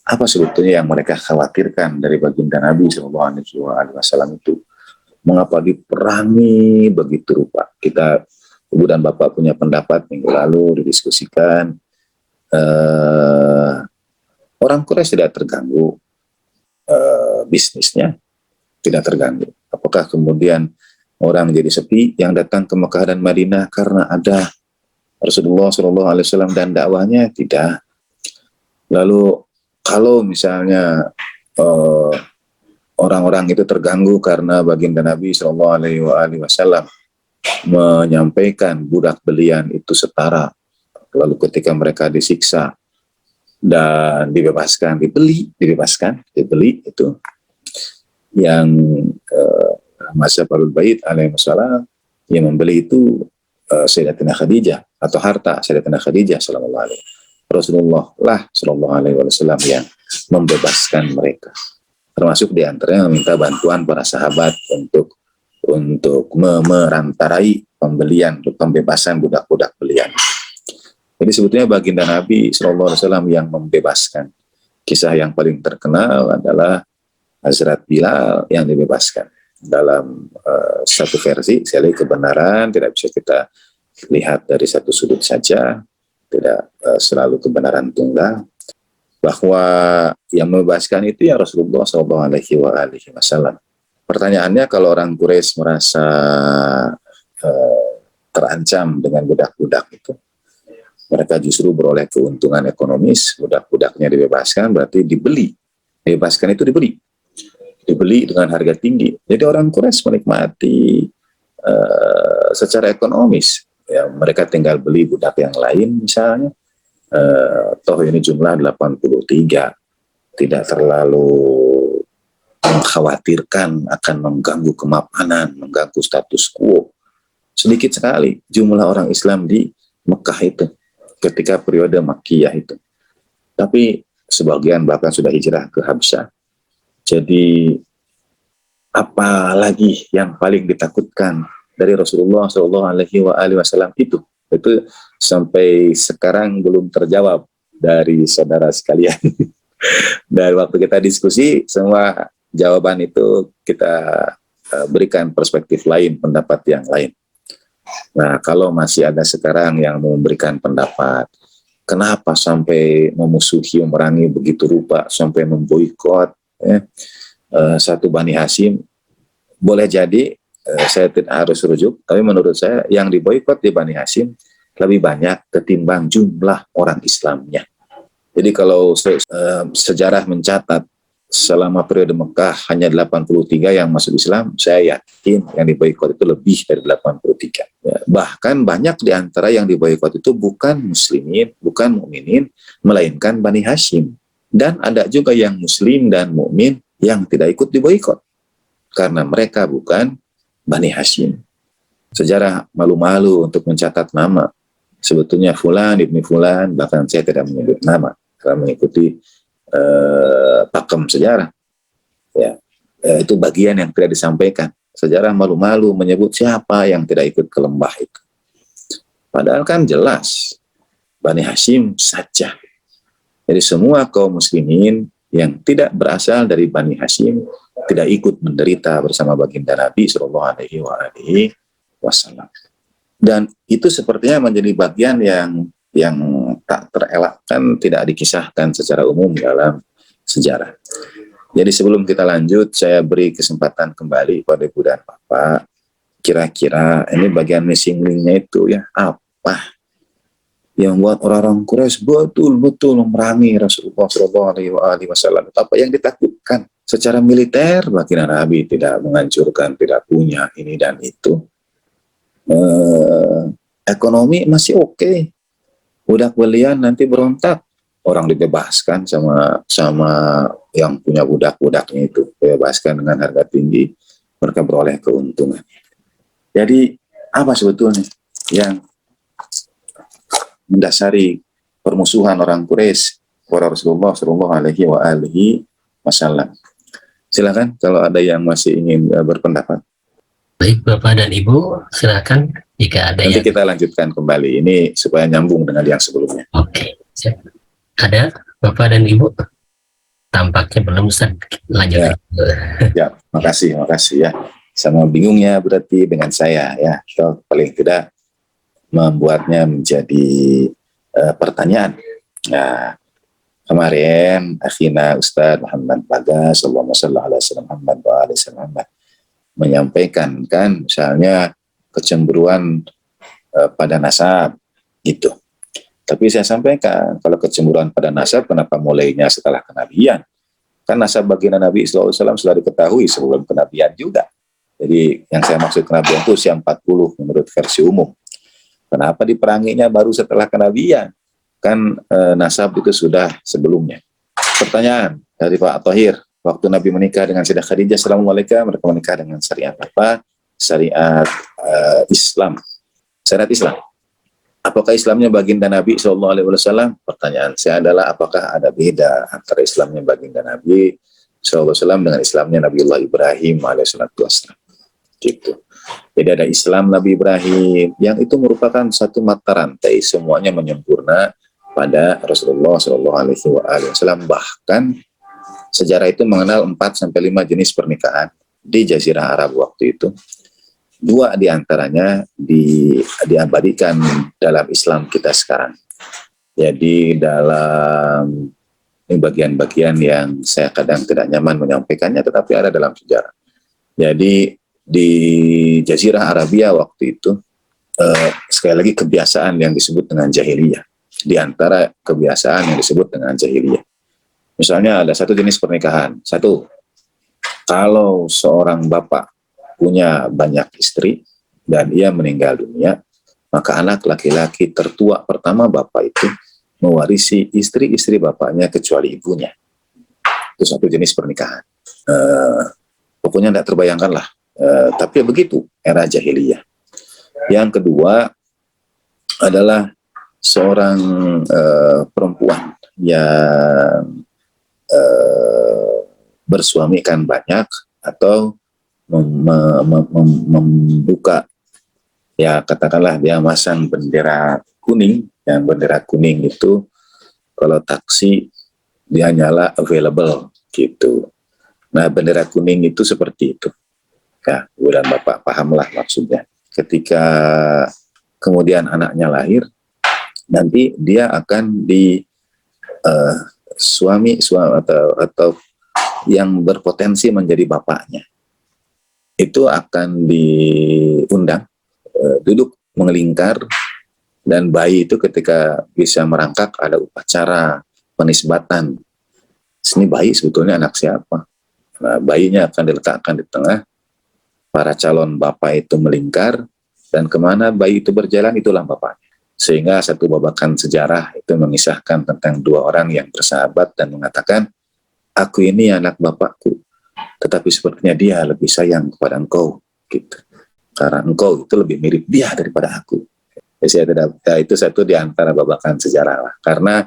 Apa sebetulnya yang mereka khawatirkan dari baginda Nabi SAW itu? Mengapa diperangi begitu rupa? Kita, Ibu dan Bapak punya pendapat minggu lalu didiskusikan. Orang Quraisy tidak terganggu bisnisnya, tidak terganggu. Apakah kemudian orang jadi sepi yang datang ke Mekah dan Madinah karena ada Rasulullah SAW dan dakwahnya? Tidak. Lalu kalau misalnya orang-orang itu terganggu karena baginda Nabi SAW menyampaikan budak belian itu setara, lalu ketika mereka disiksa dan dibebaskan, dibeli itu yang masa Ahlul Bait alaihissalam yang membeli itu Sayyidatina Khadijah atau harta Sayyidatina Khadijah sallallahu alaihi. Rasulullah lah sallallahu alaihi wasallam yang membebaskan mereka. Termasuk di antaranya meminta bantuan para sahabat untuk merantarai pembelian, untuk pembebasan budak-budak belian. Jadi sebetulnya baginda Nabi sallallahu alaihi wasallam yang membebaskan. Kisah yang paling terkenal adalah Hazrat Bilal yang dibebaskan. Dalam satu versi, sekali kebenaran tidak bisa kita lihat dari satu sudut saja, tidak selalu kebenaran tunggal, bahwa yang membebaskan itu ya Rasulullah SAW. Pertanyaannya, kalau orang Quraisy merasa terancam dengan budak-budak itu, mereka justru beroleh keuntungan ekonomis, budak-budaknya dibebaskan, berarti dibeli. Dibebaskan itu dibeli dengan harga tinggi. Jadi orang Quraisy menikmati secara ekonomis. Ya, mereka tinggal beli budak yang lain misalnya. Toh ini jumlah 83. Tidak terlalu mengkhawatirkan akan mengganggu kemapanan, mengganggu status quo. Sedikit sekali jumlah orang Islam di Mekah itu ketika periode Makkiyah itu. Tapi sebagian bahkan sudah hijrah ke Habsyah. Jadi apa lagi yang paling ditakutkan dari Rasulullah SAW itu sampai sekarang belum terjawab dari saudara sekalian. Dari waktu kita diskusi, semua jawaban itu kita berikan perspektif lain, pendapat yang lain. Nah, kalau masih ada sekarang yang memberikan pendapat, kenapa sampai memusuhi, memerangi begitu rupa, sampai memboikot satu Bani Hashim, boleh jadi saya tidak harus rujuk, tapi menurut saya yang diboikot di Bani Hashim lebih banyak ketimbang jumlah orang Islamnya. Jadi kalau sejarah mencatat selama periode Mekah hanya 83 yang masuk Islam, saya yakin yang diboikot itu lebih dari 83. Ya, bahkan banyak di antara yang diboikot itu bukan muslimin, bukan mukminin, melainkan Bani Hashim. Dan ada juga yang muslim dan mukmin yang tidak ikut diboikot karena mereka bukan Bani Hashim. Sejarah malu-malu untuk mencatat nama. Sebetulnya Fulan, Ibni Fulan, bahkan saya tidak menyebut nama karena mengikuti pakem sejarah. Ya, itu bagian yang tidak disampaikan. Sejarah malu-malu menyebut siapa yang tidak ikut ke lembah itu. Padahal kan jelas Bani Hashim saja. Jadi semua kaum muslimin yang tidak berasal dari Bani Hashim tidak ikut menderita bersama baginda Nabi Sallallahu Alaihi Wasallam. Dan itu sepertinya menjadi bagian yang tak terelakkan, tidak dikisahkan secara umum dalam sejarah. Jadi sebelum kita lanjut, saya beri kesempatan kembali pada Ibu dan Bapak. Kira-kira ini bagian missing link-nya itu ya, apa yang buat orang-orang Quraisy betul-betul memerangi Rasulullah SAW? Apa yang ditakutkan? Secara militer, baginda Nabi tidak menghancurkan, tidak punya ini dan itu. Ekonomi masih oke. Budak belian nanti berontak, orang dibebaskan sama yang punya budak-budaknya itu, dibebaskan dengan harga tinggi, mereka beroleh keuntungan. Jadi apa sebetulnya yang mendasari permusuhan orang Quraisy kepada Rasulullah Shallallahu Alaihi Wasallam? Silakan kalau ada yang masih ingin berpendapat. Baik Bapak dan Ibu, silakan jika ada. Nanti kita lanjutkan kembali ini supaya nyambung dengan yang sebelumnya. Oke, siap. Ada Bapak dan Ibu? Tampaknya belum, lanjut. Ya, makasih ya. Sama bingungnya berarti dengan saya ya. Atau paling tidak membuatnya menjadi pertanyaan. Nah, kemarin akhina Ustaz Muhammad Bagas, Allahumma shalli ala sayyidina Muhammad wa ala sayyidina Muhammad, menyampaikan kan, misalnya kecemburuan pada nasab gitu. Tapi saya sampaikan, kalau kecemburuan pada nasab kenapa mulainya setelah kenabian? Kan nasab baginda Nabi SAW sudah diketahui sebelum kenabian juga. Jadi yang saya maksud kenabian itu usia 40 menurut versi umum. Kenapa diperanginya baru setelah kenabian? Kan nasab itu sudah sebelumnya. Pertanyaan dari Pak Thohir, waktu Nabi menikah dengan Sayyidah Khadijah Assalamualaikum, mereka menikah dengan syariat apa? Syariat Islam. Syariat Islam. Apakah Islamnya baginda Nabi SAW? Pertanyaan saya adalah apakah ada beda antara Islamnya baginda Nabi SAW dengan Islamnya Nabiullah Ibrahim alaihissalam? Gitu. Jadi ada Islam Nabi Ibrahim yang itu merupakan satu mata rantai, semuanya menyempurna pada Rasulullah SAW. Bahkan sejarah itu mengenal 4-5 jenis pernikahan di Jazirah Arab waktu itu. 2 diantaranya diabadikan dalam Islam kita sekarang. Jadi dalam ini bagian-bagian yang saya kadang tidak nyaman menyampaikannya, tetapi ada dalam sejarah. Jadi di Jazirah Arabia waktu itu, sekali lagi kebiasaan yang disebut dengan jahiliyah. Di antara kebiasaan yang disebut dengan jahiliyah. Misalnya ada satu jenis pernikahan. Satu, kalau seorang bapak punya banyak istri dan ia meninggal dunia, maka anak laki-laki tertua pertama bapak itu mewarisi istri-istri bapaknya kecuali ibunya. Itu satu jenis pernikahan. Pokoknya tidak terbayangkan lah. Tapi begitu era jahiliyah. Yang kedua adalah seorang perempuan yang bersuamikan banyak atau membuka, ya katakanlah dia masang bendera kuning, yang bendera kuning itu kalau taksi dia nyala available gitu. Nah bendera kuning itu seperti itu ya, Ibu dan Bapak pahamlah maksudnya. Ketika kemudian anaknya lahir, nanti dia akan di suami atau yang berpotensi menjadi bapaknya itu akan diundang duduk mengelingkar, dan bayi itu ketika bisa merangkak ada upacara penisbatan. Ini bayi sebetulnya anak siapa? Nah, bayinya akan diletakkan di tengah, para calon bapak itu melingkar, dan kemana bayi itu berjalan itulah bapaknya. Sehingga satu babakan sejarah itu mengisahkan tentang 2 orang yang bersahabat dan mengatakan, aku ini anak bapakku, tetapi sepertinya dia lebih sayang kepada engkau, gitu. Karena engkau itu lebih mirip dia daripada aku. Jadi saya tidak, ya itu satu di antara babakan sejarah lah. Karena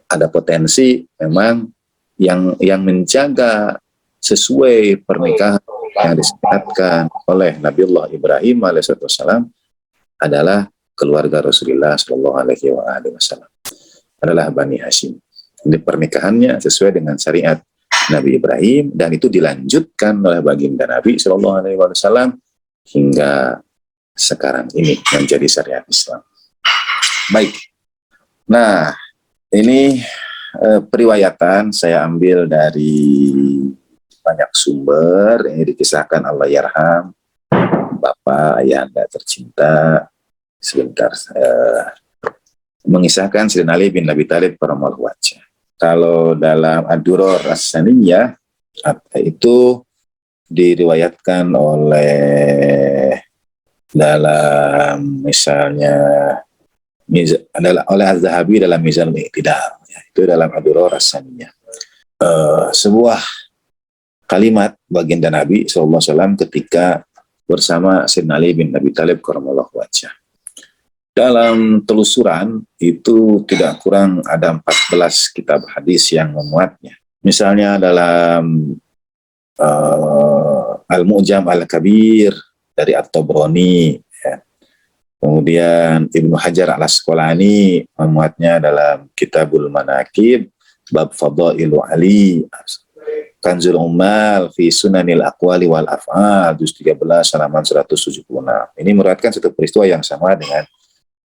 ada potensi memang yang menjaga sesuai pernikahan yang disyariatkan oleh Nabiullah Ibrahim alaihissalam adalah keluarga Rasulullah SAW, adalah Bani Hashim. Di pernikahannya sesuai dengan syariat Nabi Ibrahim, dan itu dilanjutkan oleh baginda Nabi SAW hingga sekarang ini menjadi syariat Islam. Baik. Nah, ini periwayatan saya ambil dari banyak sumber. Ini dikisahkan Allah yarham Bapak Ayahanda tercinta sebentar mengisahkan Sayyidina Ali bin Abi Thalib karamallahu wajhah. Kalau dalam Ad-Durrar As-Saniyah itu diriwayatkan oleh dalam misalnya adalah oleh Az-Zahabi dalam Mizanul I'tidal, ya, itu dalam Ad-Durrar As-Saniyah. Sebuah kalimat baginda Nabi SAW ketika bersama Sayyidina Ali bin Abi Thalib karamallahu wajhah. Dalam telusuran itu tidak kurang ada 14 kitab hadis yang memuatnya. Misalnya dalam Al-Mu'jam Al-Kabir dari At-Tabrani, ya. Kemudian Ibnu Hajar Al-Asqalani memuatnya dalam Kitabul Manaqib bab Fadailu Ali, Kanzul Ummal fi Sunanil Aqwali wal Af'al juz 13 halaman 176. Ini meriwayatkan satu peristiwa yang sama dengan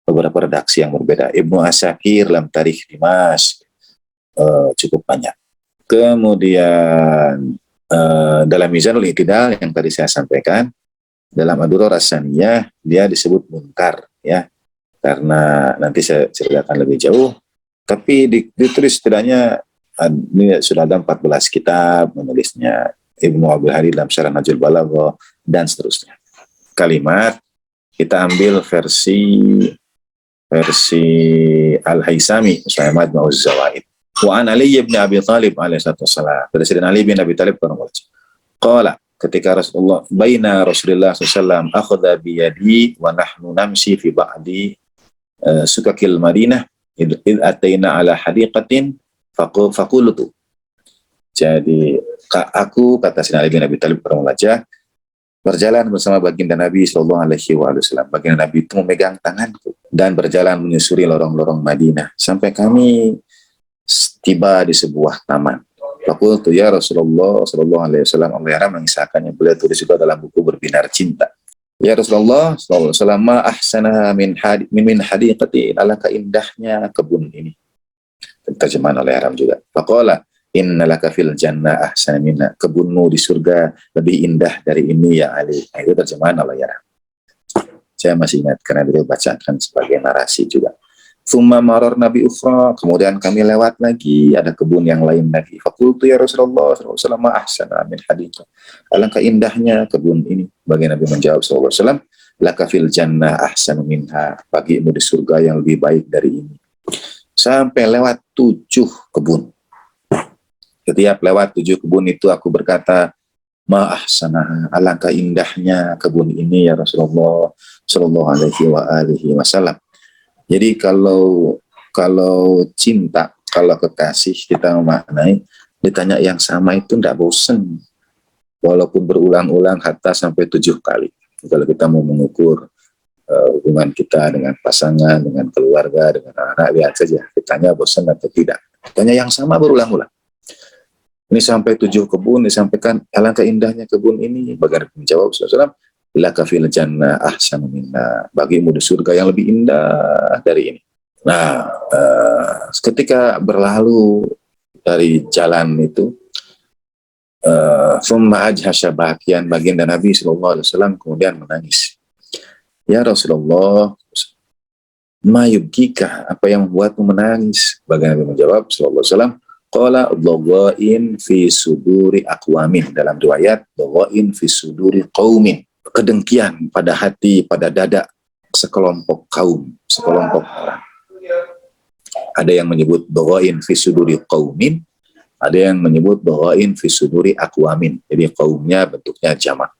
beberapa redaksi yang berbeda. Ibnu Asakir dalam Tarikh Dimasyq cukup banyak. Kemudian dalam Mizanul I'tidal yang tadi saya sampaikan, dalam Ad-Durar As-Saniyah dia disebut munkar, ya, karena nanti saya ceritakan lebih jauh. Tapi ditulis setidaknya ini sudah ada 14 kitab menulisnya Ibnu Abil Hadi dalam Syarah Najul Balaghah dan seterusnya. Kalimat kita ambil versi Al-Haisami, Sulaiman bin Az-Zawaid. Wa an Ali bin Abi Thalib alaihi wassalam. Presiden Ali bin Abi Thalib qala, ketika Rasulullah SAW akhadha biyadi wa nahnu namshi fi ba'di sukakil Madinah id ataina ala hadiqatin faqultu. Jadi aku, kata Sayyidina Ali bin Abi Thalib berjalan bersama baginda Nabi SAW. Baginda Nabi itu memegang tanganku dan berjalan menyusuri lorong-lorong Madinah sampai kami tiba di sebuah taman. Faqultu ya Rasulullah SAW, Allah mengisahkannya, beliau tulis juga dalam buku Berbinar Cinta. Ya Rasulullah SAW, ma ahsana min hadiqati, alangkah indahnya kebun ini. Terjemahan oleh Aram juga. Faqala innalaka fil jannah ahsana minna, kebunmu di surga lebih indah dari ini ya Ali. Nah, itu terjemahan oleh Aram. Saya masih ingat karena beliau bacakan sebagai narasi juga. Thumma maror Nabi ukhra, kemudian kami lewat lagi, ada kebun yang lain lagi. Faqultu ya Rasulullah SAW, ma ahsana min hadiqah, alangkah indahnya kebun ini. Bagi Nabi menjawab SAW, laka fil jannah ahsanu minha, bagimu di surga yang lebih baik dari ini. Sampai lewat 7 kebun. Setiap lewat 7 kebun itu aku berkata, ma ahsana, alangkah indahnya kebun ini ya Rasulullah sallallahu alaihi wasallam. Jadi kalau cinta, kalau kekasih kita memaknai, ditanya yang sama itu tidak bosan. Walaupun berulang-ulang hatta sampai 7 kali. Kalau kita mau mengukur hubungan kita dengan pasangan, dengan keluarga, dengan anak, lihat saja. Ditanya bosan atau tidak. Ditanya yang sama berulang-ulang. Ini sampai 7 kebun disampaikan, alangkah indahnya kebun ini. Bagaimana menjawab SAW, laka fil jannah ahsanu minna, bagimu di surga yang lebih indah dari ini. Nah, ketika berlalu dari jalan itu, summa ajhasya bahagian, baginda Nabi SAW kemudian menangis. Ya Rasulullah, ma yubkika, apa yang membuatmu menangis? Baginda Nabi menjawab SAW, qala dhawain fi suduri aqwamin, dalam riwayat dhawain fi suduri qaumin, kedengkian pada hati, pada dada sekelompok kaum, sekelompok orang. Ada yang menyebut dhawain fi suduri qaumin, ada yang menyebut dhawain fi suduri aqwamin. Jadi kaumnya bentuknya jamak.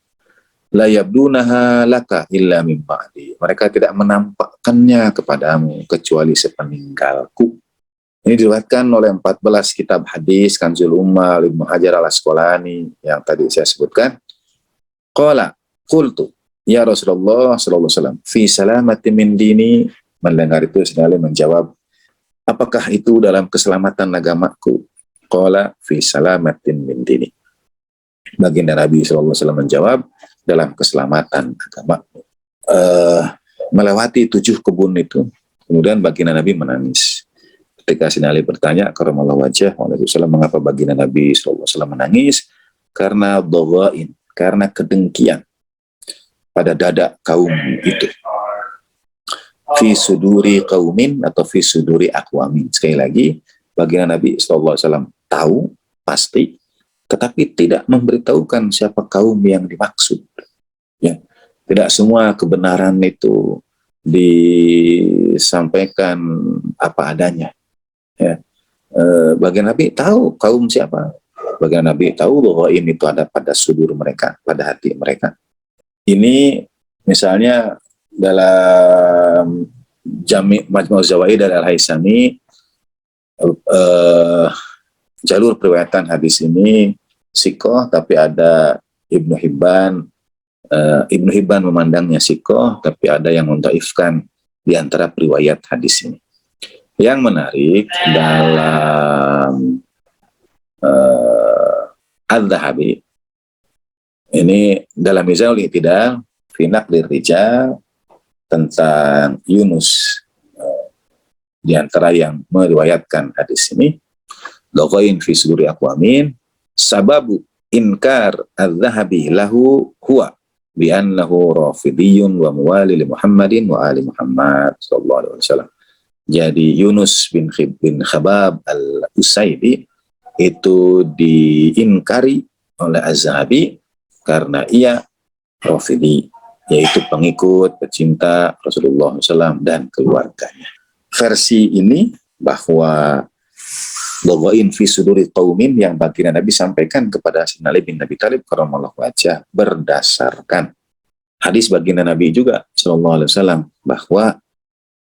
La yabdunaha laka illa min ba'di, mereka tidak menampakkannya kepadamu kecuali sepeninggalku. Ini diriwayatkan oleh 14 kitab hadis, Kanzul Ummah, Ibnu Hajar Al-Asqalani yang tadi saya sebutkan. Qala qultu ya Rasulullah sallallahu alaihi wasallam, fi salamati min dini, mendengar itu Sayyidina Ali menjawab, apakah itu dalam keselamatan agamaku? Qala fi salamatin min dini, baginda Nabi sallallahu alaihi wasallam menjawab, dalam keselamatan agamaku. Melewati 7 kebun itu, kemudian baginda Nabi menangis. Ketika Sayyidina Ali bertanya karramallahu wajhahu, mengapa baginda Nabi sallallahu alaihi wasallam menangis? Karena dhawain, karena kedengkian pada dada kaum itu. Fi suduri qaumin atau fi suduri aqwamin. Sekali lagi, baginda Nabi SAW tahu pasti, tetapi tidak memberitahukan siapa kaum yang dimaksud. Ya, tidak semua kebenaran itu disampaikan apa adanya. Ya, baginda Nabi tahu kaum siapa. Baginda Nabi tahu bahwa ini itu ada pada sudur mereka, pada hati mereka. Ini misalnya dalam Jami' Majmu' Zawaid dan Al-Haisami, jalur periwayatan hadis ini sikoh, tapi ada Ibnu Hibban memandangnya sikoh, tapi ada yang mentaifkan di antara periwayat hadis ini. Yang menarik dalam Al-Dhahabi, ini dalam Mizanul I'tidal fi naqlir rijal, tentang Yunus, di antara yang meriwayatkan hadis ini, dhawain fi suduri aqwamin, sababu inkar al-Dhahabi lahu huwa bi annahu rafidiyun wa muwali li Muhammadin wa ali Muhammad sallallahu alaihi wasallam. Jadi Yunus bin Khabab al-Usaidi itu diinkari oleh Az-Zahabi karena ia Rafidi, yaitu pengikut pecinta Rasulullah SAW dan keluarganya. Versi ini bahwa Doghain fi suduri qaumin yang baginda Nabi sampaikan kepada Sayyidina Ali bin Abi Thalib karramallahu wajhah berdasarkan hadis baginda Nabi juga sallallahu alaihi wasallam bahwa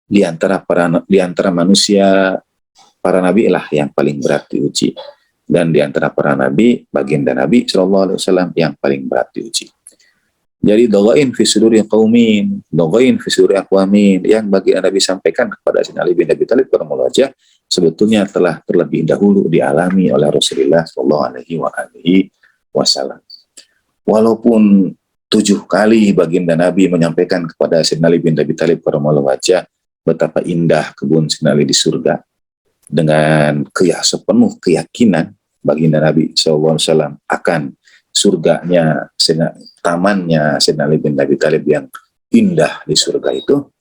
di antara manusia para nabi lah yang paling berat diuji, dan di antara para nabi baginda Nabi sallallahu alaihi wasallam yang paling berat diuji. Jadi doghain fi suduri qaumin, doghain fi suduri aqwamin yang baginda Nabi sampaikan kepada Sayyidina Ali bin Abi Thalib karramallahu wajhah sebetulnya telah terlebih dahulu dialami oleh Rasulullah sallallahu alaihi wasallam. Walaupun 7 kali baginda Nabi menyampaikan kepada Sayyidina Ali bin Abi Thalib karramallahu wajhah betapa indah kebun Sayyidina Ali di surga, dengan sepenuh keyakinan baginda Nabi SAW akan surganya, tamannya Sayyidina Ali bin Abi Thalib yang indah di surga itu,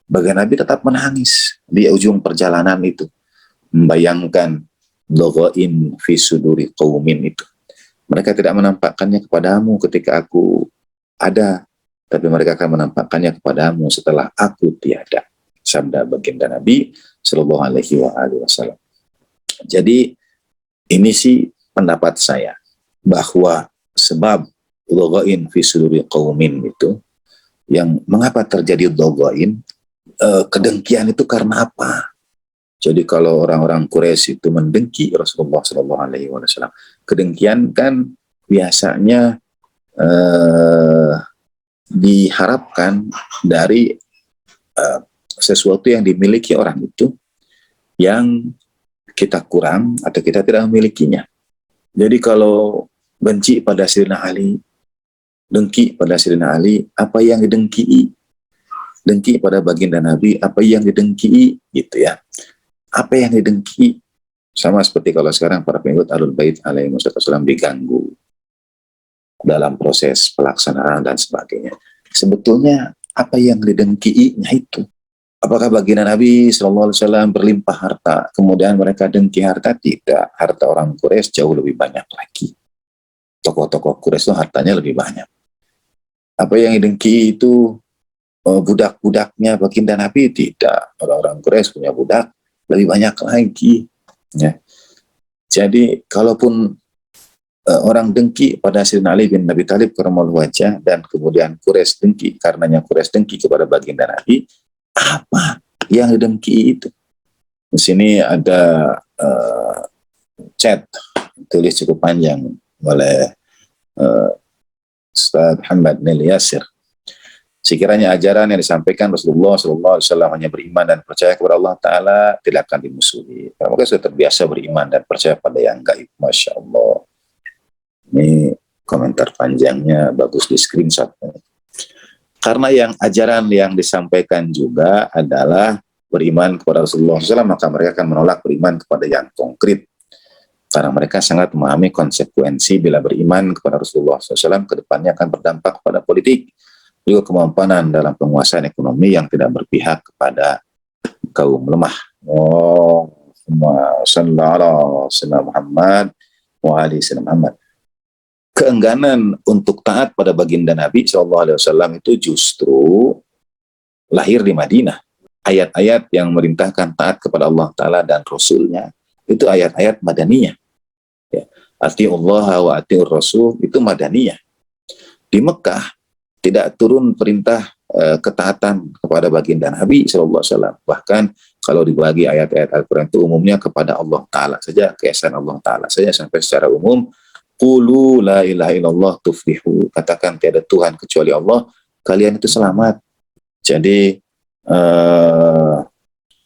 baginda Nabi tetap menangis di ujung perjalanan itu, membayangkan doghain fi suduri qaumin itu. Mereka tidak menampakkannya kepadamu ketika aku ada, tapi mereka akan menampakkannya kepadamu setelah aku tiada. Sabda baginda Nabi Sallallahu Alaihi Wasallam. Jadi ini sih pendapat saya bahwa sebab doghain fi suduri qaumin itu, yang mengapa terjadi doghain, kedengkian itu karena apa? Jadi kalau orang-orang Quraisy itu mendengki Rasulullah Sallallahu Alaihi Wasallam, kedengkian kan biasanya diharapkan dari sesuatu yang dimiliki orang itu yang kita kurang atau kita tidak memilikinya. Jadi kalau benci pada Sayyidina Ali, dengki pada Sayyidina Ali, apa yang didengki? Dengki pada baginda Nabi, apa yang didengki? Gitu ya. Apa yang didengki? Sama seperti kalau sekarang para pengikut Ahlul Bait alaihi wasallam diganggu dalam proses pelaksanaan dan sebagainya. Sebetulnya apa yang didengki-nya itu? Apakah baginda Nabi SAW berlimpah harta, kemudian mereka dengki harta? Tidak. Harta orang Quraisy jauh lebih banyak lagi. Tokoh-tokoh Quraisy itu hartanya lebih banyak. Apa yang didengki itu budak-budaknya baginda Nabi? Tidak. Orang-orang Quraisy punya budak lebih banyak lagi. Ya. Jadi kalaupun orang dengki pada Sayyidina Ali bin Abi Thalib karramallahu wajhah, dan kemudian Quraisy dengki, karenanya Quraisy dengki kepada baginda Nabi, apa yang didengki itu? Di sini ada chat tulis cukup panjang oleh Ustaz Muhammad Nil Yasir. Sekiranya ajaran yang disampaikan Rasulullah SAW hanya beriman dan percaya kepada Allah Ta'ala, tidak akan dimusuhi. Mereka sudah terbiasa beriman dan percaya pada yang gaib. Masya Allah. Ini komentar panjangnya, bagus di screenshot. Karena yang ajaran yang disampaikan juga adalah beriman kepada Rasulullah SAW, maka mereka akan menolak beriman kepada yang konkret. Karena mereka sangat memahami konsekuensi bila beriman kepada Rasulullah SAW ke depannya akan berdampak kepada politik, juga kemampanan dalam penguasaan ekonomi yang tidak berpihak kepada kaum lemah. Sallallahu Muhammad wa ali Muhammad. Keengganan untuk taat pada baginda Nabi SAW itu justru lahir di Madinah. Ayat-ayat yang merintahkan taat kepada Allah Ta'ala dan Rasulnya itu ayat-ayat Madaniyah. Ya. Ati'ullah wa ati'ur Rasul itu Madaniyah. Di Mekah tidak turun perintah ketaatan kepada baginda Nabi SAW. Bahkan kalau dibagi ayat-ayat Al-Quran itu umumnya kepada Allah Ta'ala saja, keesaan Allah Ta'ala saja, sampai secara umum qulu la ilaha illallah tuflihu, katakan tiada Tuhan kecuali Allah, kalian itu selamat. Jadi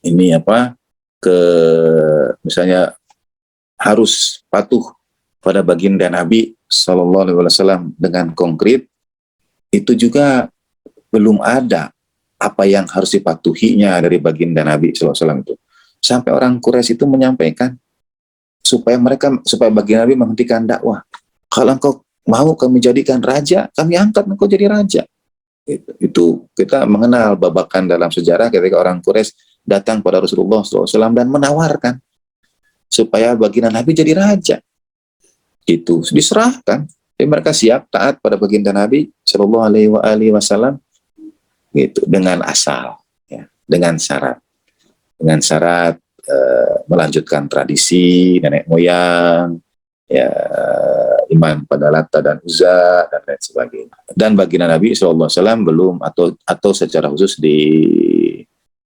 ini apa, misalnya harus patuh pada baginda Nabi Sallallahu Alaihi Wasallam dengan konkret, itu juga belum ada apa yang harus dipatuhinya dari baginda Nabi Sallallahu Alaihi Wasallam itu, sampai orang Quraisy itu menyampaikan supaya baginda Nabi menghentikan dakwah. Kalau engkau mau kami jadikan raja, kami angkat engkau jadi raja. Itu kita mengenal babakan dalam sejarah ketika orang Quraisy datang pada Rasulullah SAW dan menawarkan supaya baginda Nabi jadi raja. Itu diserahkan. Jadi mereka siap taat pada baginda Nabi Shallallahu Alaihi Wasallam gitu dengan asal, ya, dengan syarat melanjutkan tradisi nenek moyang, ya, iman pada Lata dan Uzza dan lain sebagainya. Dan baginda Nabi SAW belum atau secara khusus di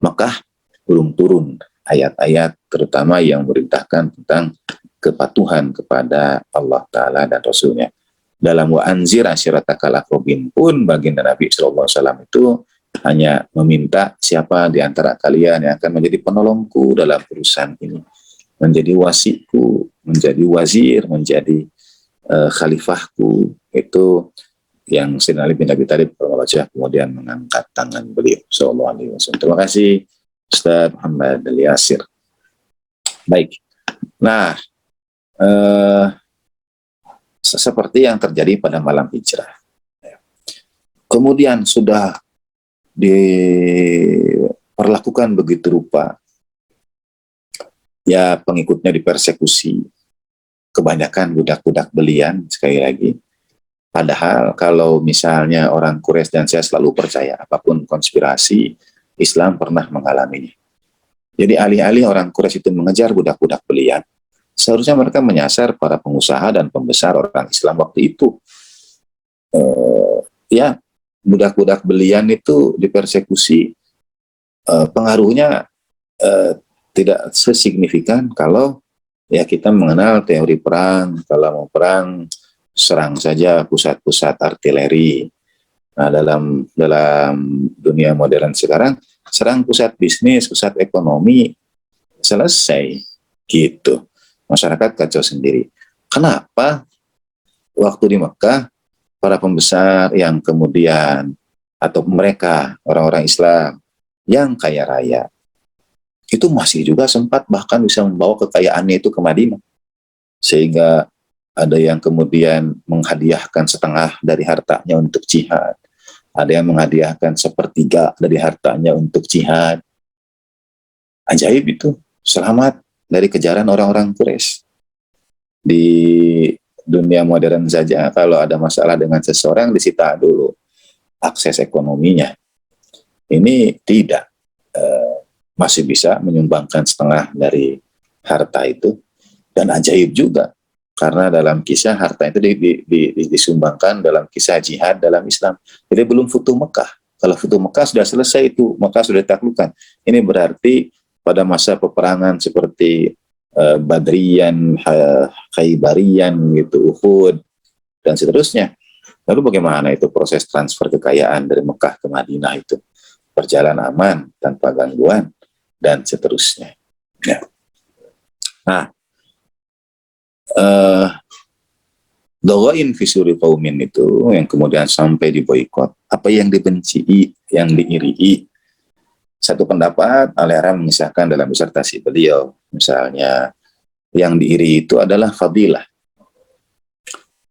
Mekah belum turun ayat-ayat terutama yang memerintahkan tentang kepatuhan kepada Allah Ta'ala dan Rasulnya. Dalam wa anzir asyiratakal aqrabin pun baginda Nabi SAW itu hanya meminta siapa di antara kalian yang akan menjadi penolongku dalam urusan ini, menjadi wasiku, menjadi wazir, menjadi khalifahku. Itu yang Sayyidina Ali bin Abi Thalib kemudian mengangkat tangan beliau sallallahu alaihi wasallam. Terima kasih Ustaz Muhammad Ali Yasir. Baik. Nah, seperti yang terjadi pada malam hijrah. Kemudian sudah diperlakukan begitu rupa, ya pengikutnya dipersekusi, kebanyakan budak-budak belian sekali lagi. Padahal kalau misalnya orang Quraisy, dan saya selalu percaya apapun konspirasi, Islam pernah mengalaminya. Jadi alih-alih orang Quraisy itu mengejar budak-budak belian, seharusnya mereka menyasar para pengusaha dan pembesar orang Islam waktu itu. Ya, budak-budak belian itu dipersekusi, pengaruhnya tidak sesignifikan kalau ya kita mengenal teori perang. Kalau mau perang, serang saja pusat-pusat artileri. Nah, dalam dunia modern sekarang, serang pusat bisnis, pusat ekonomi, selesai gitu. Masyarakat kacau sendiri. Kenapa waktu di Mekah para pembesar yang kemudian atau mereka orang-orang Islam yang kaya raya itu masih juga sempat bahkan bisa membawa kekayaannya itu ke Madinah, sehingga ada yang kemudian menghadiahkan setengah dari hartanya untuk jihad, ada yang menghadiahkan sepertiga dari hartanya untuk jihad. Ajaib itu, selamat dari kejaran orang-orang Quraisy. Di dunia modern saja kalau ada masalah dengan seseorang disita dulu akses ekonominya. Ini tidak, masih bisa menyumbangkan setengah dari harta itu. Dan ajaib juga karena dalam kisah harta itu disumbangkan dalam kisah jihad dalam Islam. Jadi belum Futuh Mekah. Kalau Futuh Mekah sudah selesai, itu Mekah sudah ditaklukkan. Ini berarti pada masa peperangan seperti Badrian, Khaybarian gitu, Uhud dan seterusnya. Lalu bagaimana itu proses transfer kekayaan dari Mekah ke Madinah itu? Berjalan aman tanpa gangguan dan seterusnya. Ya. Nah, Dogoin fisuri kaumin itu yang kemudian sampai diboikot. Apa yang dibenci, yang diiri. Satu pendapat Al-Ihram mengisahkan dalam disertasi beliau, misalnya yang diiri itu adalah fadilah.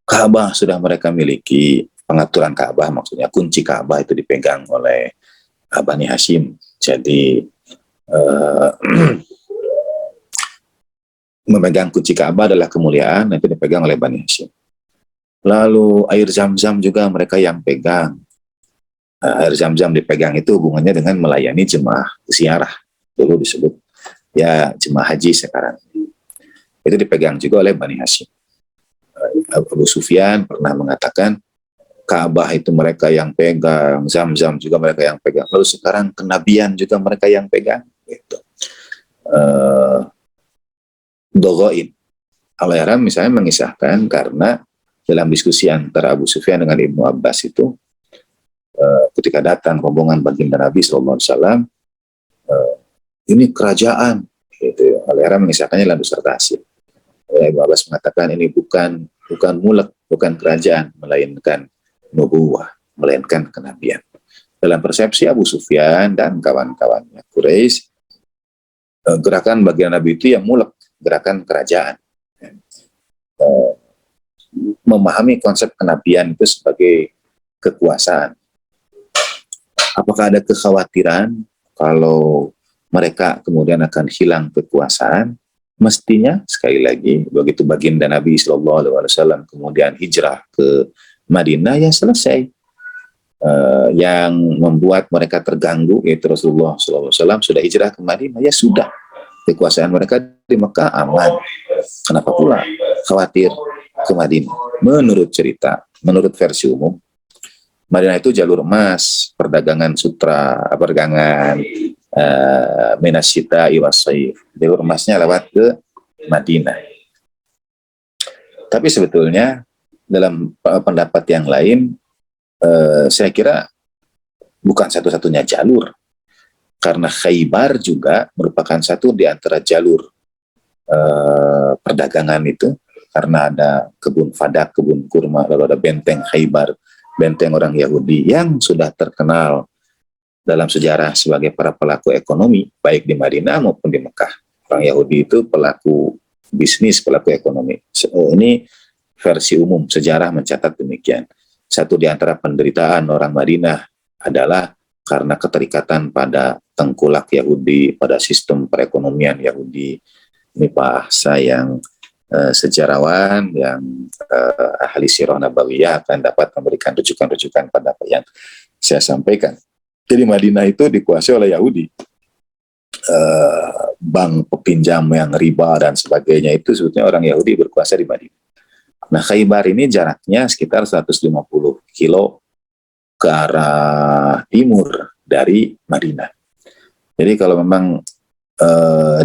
Ka'bah sudah mereka miliki, pengaturan Ka'bah maksudnya kunci Ka'bah itu dipegang oleh Bani Hashim. Jadi memegang kunci Ka'bah adalah kemuliaan, itu dipegang oleh Bani Hashim. Lalu air Zam-Zam juga mereka yang pegang. Air Zam-Zam dipegang itu hubungannya dengan melayani jemaah ziarah, dulu disebut ya jemaah haji sekarang. Itu dipegang juga oleh Bani Hashim. Abu Sufyan pernah mengatakan Ka'bah itu mereka yang pegang, Zam-Zam juga mereka yang pegang. Lalu sekarang kenabian juga mereka yang pegang. Gitu. Dogoin. Al-Ihram misalnya mengisahkan karena dalam diskusi antara Abu Sufyan dengan Ibnu Abbas itu, ketika datang rombongan baginda Nabi SAW, ini kerajaan. Gitu. Al-Ihram mengisahkannya dalam disertasi. Ibnu Abbas mengatakan ini bukan mulek, bukan kerajaan, melainkan nubuwah, melainkan kenabian. Dalam persepsi Abu Sufyan dan kawan-kawannya Quraisy, gerakan baginda Nabi itu yang mulek, gerakan kerajaan. memahami konsep kenabian itu sebagai kekuasaan. Apakah ada kekhawatiran kalau mereka kemudian akan hilang kekuasaan? Mestinya sekali lagi begitu baginda Nabi Shallallahu Alaihi Wasallam kemudian hijrah ke Madinah, ya selesai. Yang membuat mereka terganggu yaitu Rasulullah Shallallahu Alaihi Wasallam sudah hijrah ke Madinah, ya sudah, kekuasaan mereka di Mekah aman. Kenapa pula khawatir ke Madinah? Menurut cerita, menurut versi umum, Madinah itu jalur emas, perdagangan sutra, perdagangan minasyita iwasaif. Jalur emasnya lewat ke Madinah. Tapi sebetulnya dalam pendapat yang lain, saya kira bukan satu-satunya jalur, karena Khaybar juga merupakan satu di antara jalur perdagangan itu, karena ada kebun fadak, kebun kurma, lalu ada benteng Khaybar, benteng orang Yahudi yang sudah terkenal dalam sejarah sebagai para pelaku ekonomi, baik di Madinah maupun di Mekah. Orang Yahudi itu pelaku bisnis, pelaku ekonomi. Ini versi umum, sejarah mencatat demikian. Satu di antara penderitaan orang Madinah adalah karena keterikatan pada tengkulak Yahudi, pada sistem perekonomian Yahudi. Ini bahasa yang sejarawan, yang ahli sirah nabawiyah akan dapat memberikan rujukan-rujukan pada apa yang saya sampaikan. Jadi Madinah itu dikuasai oleh Yahudi. Bank peminjam yang riba dan sebagainya itu sebetulnya orang Yahudi berkuasa di Madinah. Nah, Khaybar ini jaraknya sekitar 150 kilo ke arah timur dari Madinah. Jadi kalau memang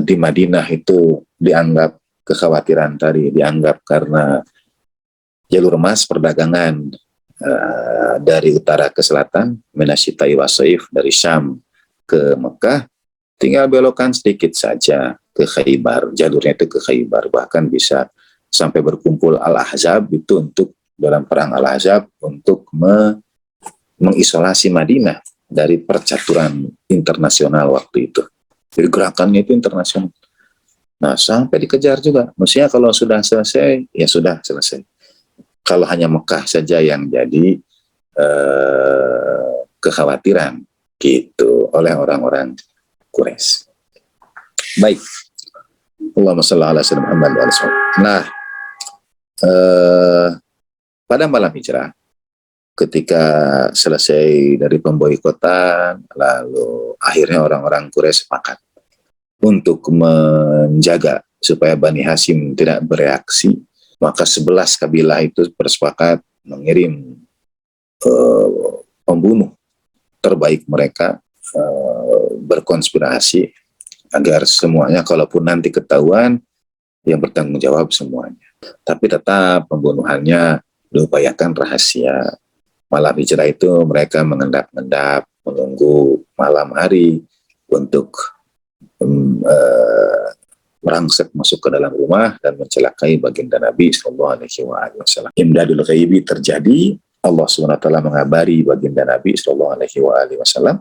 di Madinah itu dianggap kekhawatiran tadi, dianggap karena jalur emas perdagangan dari utara ke selatan, minasyita iwasaif, dari Syam ke Mekah, tinggal belokan sedikit saja ke Khaybar, jalurnya itu ke Khaybar, bahkan bisa sampai berkumpul Al-Ahzab itu untuk dalam perang Al-Ahzab untuk mengisolasi Madinah dari percaturan internasional waktu itu. Jadi gerakannya itu internasional. Nah, sampai dikejar juga. Maksudnya kalau sudah selesai, ya sudah selesai. Kalau hanya Mekah saja yang jadi kekhawatiran gitu oleh orang-orang Quraisy. Baik. Allahumma shalli ala sayyidina Muhammad wa alihi. Nah, pada malam hijrah, ketika selesai dari pemboikotan, lalu akhirnya orang-orang Quraisy sepakat untuk menjaga supaya Bani Hashim tidak bereaksi, maka 11 kabilah itu bersepakat mengirim pembunuh terbaik mereka, berkonspirasi agar semuanya, kalaupun nanti ketahuan, yang bertanggung jawab semuanya. Tapi tetap pembunuhannya diupayakan rahasia. Malam hijrah itu mereka mengendap-endap, menunggu malam hari untuk merangsek masuk ke dalam rumah dan mencelakai baginda Nabi Sallallahu Alaihi Wasallam. Imdadul ghaibi terjadi, Allah SWT mengabari baginda Nabi Sallallahu Alaihi Wasallam,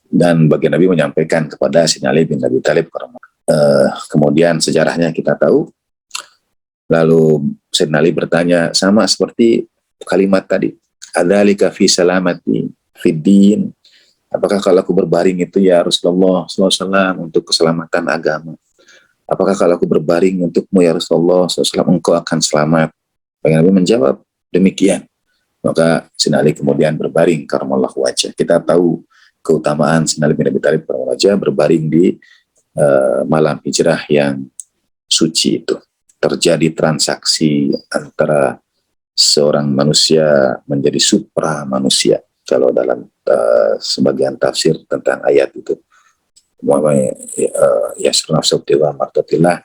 dan baginda Nabi menyampaikan kepada Sayyidina Ali bin Abi Thalib. Kemudian sejarahnya kita tahu. Lalu Sayyidina Ali bertanya, sama seperti kalimat tadi, adzalika fi salamati fid din. Apakah kalau aku berbaring itu ya Rasulullah SAW untuk keselamatan agama? Apakah kalau aku berbaring untukmu ya Rasulullah SAW engkau akan selamat? Baginda Nabi menjawab demikian. Maka Sayyidina Ali kemudian berbaring karamallahu wajhah. Kita tahu keutamaan Sayyidina Ali bin Abi Thalib karamallahu wajhah berbaring di malam hijrah yang suci itu. Terjadi transaksi antara seorang manusia menjadi supra manusia. Kalau dalam sebagian tafsir tentang ayat itu, yasrun nafsabtiwa martatillah,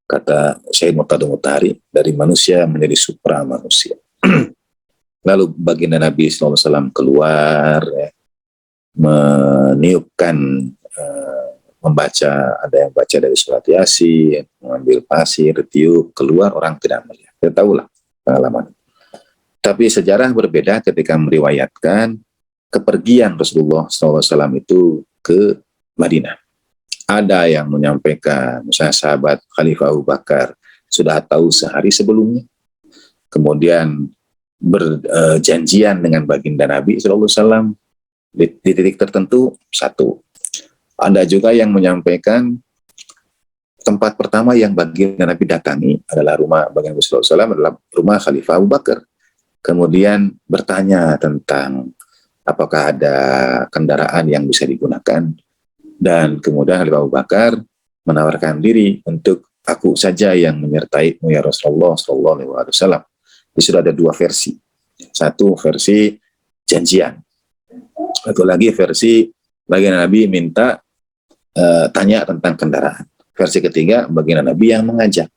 kata Syekh Murtado Mutahari, dari manusia menjadi supra manusia. Lalu baginda Nabi SAW keluar, ya, meniupkan, membaca, ada yang baca dari surat Yasin, mengambil pasir, tiup, keluar, orang tidak melihat. Kita tahulah pengalaman. Tapi sejarah berbeda ketika meriwayatkan kepergian Rasulullah SAW itu ke Madinah. Ada yang menyampaikan, misalnya sahabat Khalifah Abu Bakar sudah tahu sehari sebelumnya. kemudian berjanjian dengan baginda Nabi SAW di titik tertentu. Satu. Ada juga yang menyampaikan tempat pertama yang baginda Nabi datangi adalah rumah baginda Nabi SAW, adalah rumah Khalifah Abu Bakar. Kemudian bertanya tentang apakah ada kendaraan yang bisa digunakan, dan kemudian Khalifah Abu Bakar menawarkan diri untuk aku saja yang menyertaimu ya Rasulullah SAW. Jadi sudah ada dua versi. Satu versi janjian, satu lagi versi baginda Nabi minta tanya tentang kendaraan. Versi ketiga baginda Nabi yang mengajak.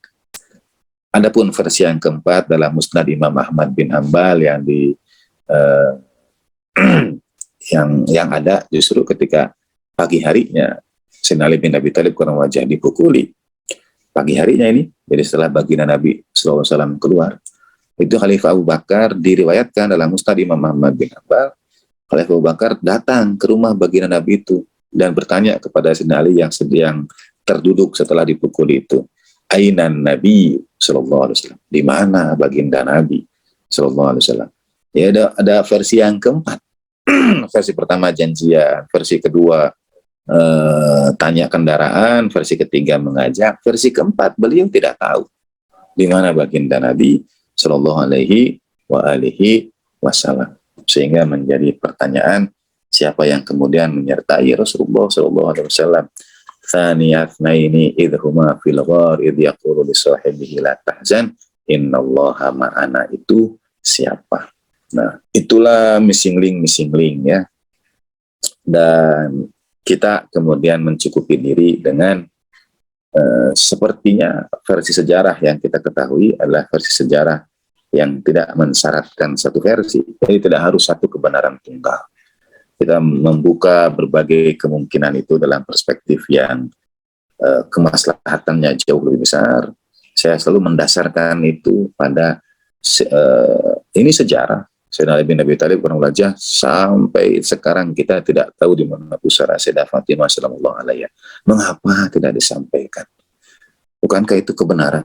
Adapun versi yang keempat dalam Musnad Imam Ahmad bin Hanbal yang yang ada justru ketika pagi harinya Sayyidina Ali bin Abi Thalib kurang wajah dipukuli. Pagi harinya ini, jadi setelah baginda Nabi SAW keluar, itu Khalifah Abu Bakar diriwayatkan dalam Musnad Imam Ahmad bin Hanbal, Khalifah Abu Bakar datang ke rumah baginda Nabi itu dan bertanya kepada Sayyidina Ali yang sedang terduduk setelah dipukuli itu, Ainan Nabi SAW, di mana baginda Nabi SAW. Ya ada versi yang keempat. Versi pertama janjian, versi kedua tanya kendaraan, versi ketiga mengajak, versi keempat beliau tidak tahu di mana baginda Nabi Shallallahu Alaihi Wasallam, sehingga menjadi pertanyaan siapa yang kemudian menyertai Rasulullah Shallallahu Alaihi Wasallam. Tsaniyatnaini idhuma fil ghar idh yaqulu li sahibihi la tahzan innallaha ma'ana, itu siapa? Nah, itulah missing link ya. Dan kita kemudian mencukupi diri dengan sepertinya versi sejarah yang kita ketahui adalah versi sejarah yang tidak mensyaratkan satu versi. Jadi tidak harus satu kebenaran tunggal. Kita membuka berbagai kemungkinan itu dalam perspektif yang kemaslahatannya jauh lebih besar. Saya selalu mendasarkan itu pada ini sejarah. Sayyidina Ali bin Abi Thalib kurang wajah sampai sekarang kita tidak tahu di mana pusara Sayyidah Fatimah sallallahu alaihi. Mengapa tidak disampaikan? Bukankah itu kebenaran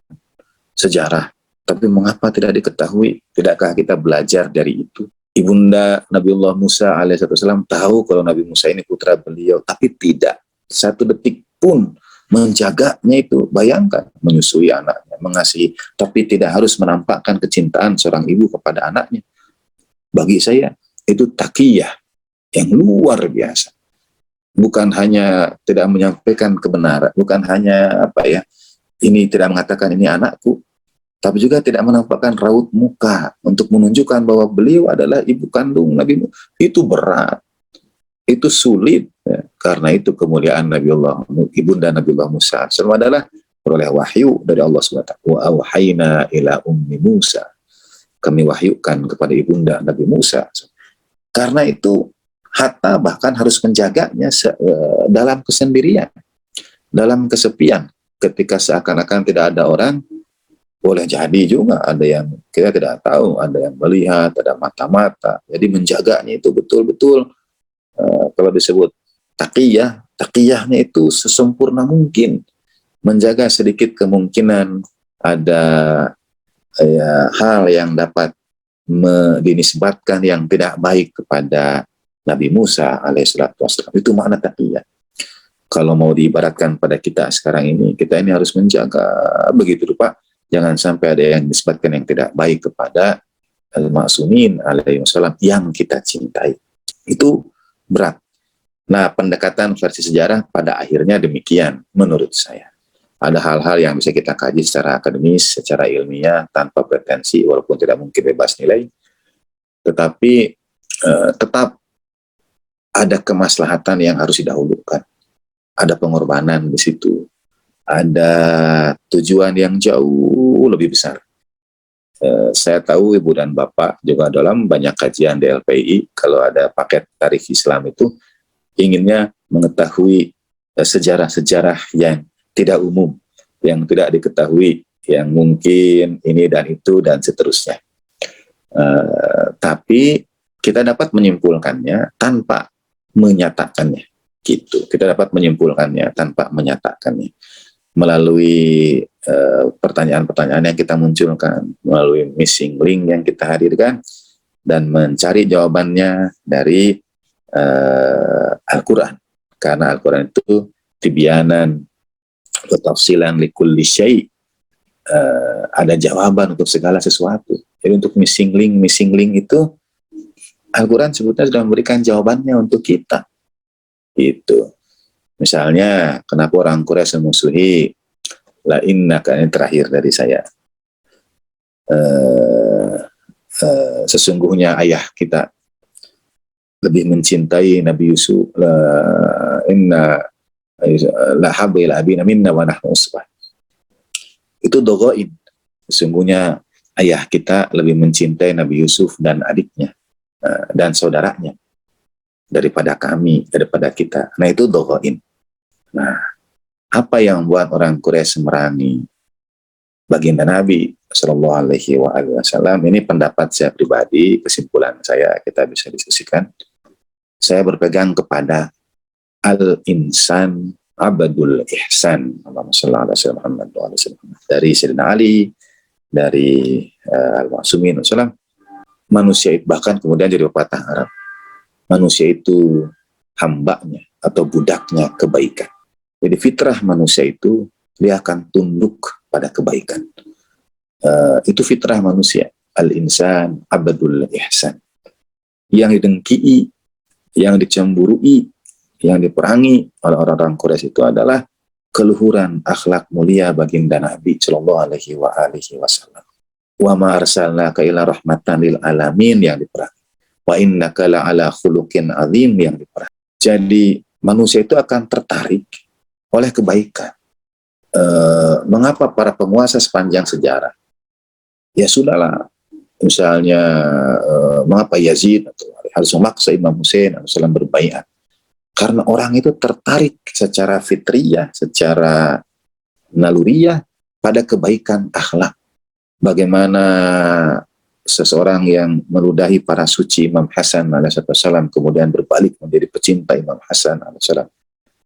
sejarah? Tapi mengapa tidak diketahui? Tidakkah kita belajar dari itu? Ibunda Nabiullah Musa alaihissalam tahu kalau Nabi Musa ini putra beliau, tapi tidak satu detik pun menjaganya itu. Bayangkan, menyusui anaknya, mengasihi, tapi tidak harus menampakkan kecintaan seorang ibu kepada anaknya. Bagi saya itu taqiyah yang luar biasa. Bukan hanya tidak menyampaikan kebenaran, bukan hanya ini tidak mengatakan ini anakku, tapi juga tidak menampakkan raut muka untuk menunjukkan bahwa beliau adalah ibu kandung Nabi. Itu berat, itu sulit ya. Karena itu kemuliaan Nabiullah, ibunda Nabiullah Musa adalah oleh wahyu dari Allah SWT. Wa awhayna ila ummi Musa, kami wahyukan kepada ibunda Nabi Musa. Karena itu Hatta bahkan harus menjaganya dalam kesendirian, dalam kesepian, ketika seakan-akan tidak ada orang. Boleh jadi juga ada yang kita tidak tahu, ada yang melihat, ada mata-mata. Jadi menjaganya itu betul-betul kalau disebut taqiyahnya itu sesempurna mungkin, menjaga sedikit kemungkinan ada hal yang dapat dinisbatkan yang tidak baik kepada Nabi Musa alaihissalam. Itu makna taqiyah. Kalau mau diibaratkan pada kita sekarang ini, kita ini harus menjaga begitu Pak. Jangan sampai ada yang dinisbatkan yang tidak baik kepada al-ma'sumin alaihi wasallam yang kita cintai. Itu berat. Nah, pendekatan versi sejarah pada akhirnya demikian menurut saya. Ada hal-hal yang bisa kita kaji secara akademis, secara ilmiah, tanpa pretensi, walaupun tidak mungkin bebas nilai. Tetapi tetap ada kemaslahatan yang harus didahulukan. Ada pengorbanan di situ. Ada tujuan yang jauh lebih besar. Saya tahu Ibu dan Bapak juga dalam banyak kajian di LPI, kalau ada paket tarikh Islam itu, inginnya mengetahui sejarah-sejarah yang tidak umum, yang tidak diketahui, yang mungkin ini dan itu dan seterusnya. Tapi kita dapat menyimpulkannya tanpa menyatakannya, gitu. Kita dapat menyimpulkannya tanpa menyatakannya. melalui pertanyaan-pertanyaan yang kita munculkan, melalui missing link yang kita hadirkan, dan mencari jawabannya dari Al-Quran. Karena Al-Quran itu tibyanan wa tafsilan likulli syai', ada jawaban untuk segala sesuatu. Jadi untuk missing link itu Al-Quran sebetulnya sudah memberikan jawabannya untuk kita. Itu. Misalnya, kenapa orang Quraisy memusuhi la innaka, yang terakhir dari saya. Sesungguhnya ayah kita lebih mencintai Nabi Yusuf, inna la habba ila abina minna wa nahnu usbah. Itu dogoin. Sesungguhnya ayah kita lebih mencintai Nabi Yusuf dan adiknya dan saudaranya daripada kami, daripada kita. Nah, itu dogoin. Nah, apa yang membuat orang Quraisy memerangi baginda Nabi Sallallahu Alaihi Wasallam? Ini pendapat saya pribadi, kesimpulan saya, kita bisa diskusikan. Saya berpegang kepada al-insan abadul ihsan, Allahumma shalli ala sayyidina Muhammad wa ala sayyidina Muhammad. Dari Sayyidina Ali, dari al-Ma'sumin wasallam, manusia itu, bahkan kemudian jadi pepatah Arab, manusia itu hambanya atau budaknya kebaikan. Jadi fitrah manusia itu dia akan tunduk pada kebaikan. Itu fitrah manusia. Al-insan abadul ihsan. Yang didengki, yang dicemburui, yang diperangi oleh orang-orang Quraisy itu adalah keluhuran akhlak mulia baginda Nabi Sallallahu Alaihi Wasallam. Wa ma arsalnaka illa rahmatan lil alamin, yang diperangi. Wa innaka la'ala khuluqin azim, yang diperangi. Jadi manusia itu akan tertarik oleh kebaikan. Mengapa para penguasa sepanjang sejarah? Ya sudahlah, misalnya mengapa Yazid harus memaksa Imam Hussein SAW berbaiat? Karena orang itu tertarik secara fitriyah, secara naluriyah pada kebaikan akhlak. Bagaimana seseorang yang meludahi para suci Imam Hasan alaihissalam kemudian berbalik menjadi pecinta Imam Hasan alaihissalam.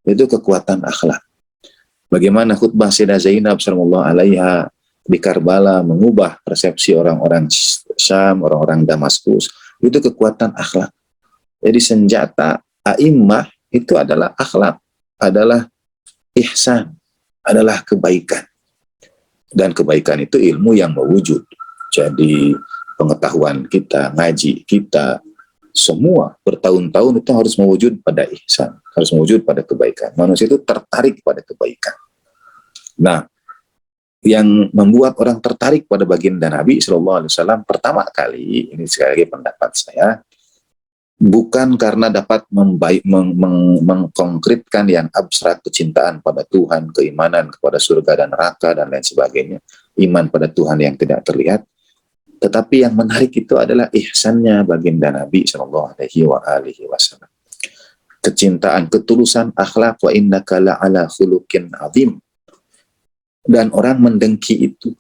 Itu kekuatan akhlak. Bagaimana khutbah Sayyidah Zainab sallallahu alaiha di Karbala mengubah persepsi orang-orang Syam, orang-orang Damaskus. Itu kekuatan akhlak. Jadi senjata a'immah itu adalah akhlak, adalah ihsan, adalah kebaikan. Dan kebaikan itu ilmu yang mewujud. Jadi pengetahuan kita, ngaji kita, semua bertahun-tahun itu harus mewujud pada ihsan, harus mewujud pada kebaikan. Manusia itu tertarik pada kebaikan. Nah, yang membuat orang tertarik pada baginda Nabi Sallallahu Alaihi Wasallam pertama kali, ini sekali lagi pendapat saya, bukan karena dapat mengkonkretkan yang abstrak, kecintaan pada Tuhan, keimanan kepada surga dan neraka dan lain sebagainya, iman pada Tuhan yang tidak terlihat, tetapi yang menarik itu adalah ihsannya baginda Nabi Sallallahu Alaihi Wasallam. Kecintaan, ketulusan akhlak, wa innaka la'ala khuluqin azim. Dan orang mendengki itu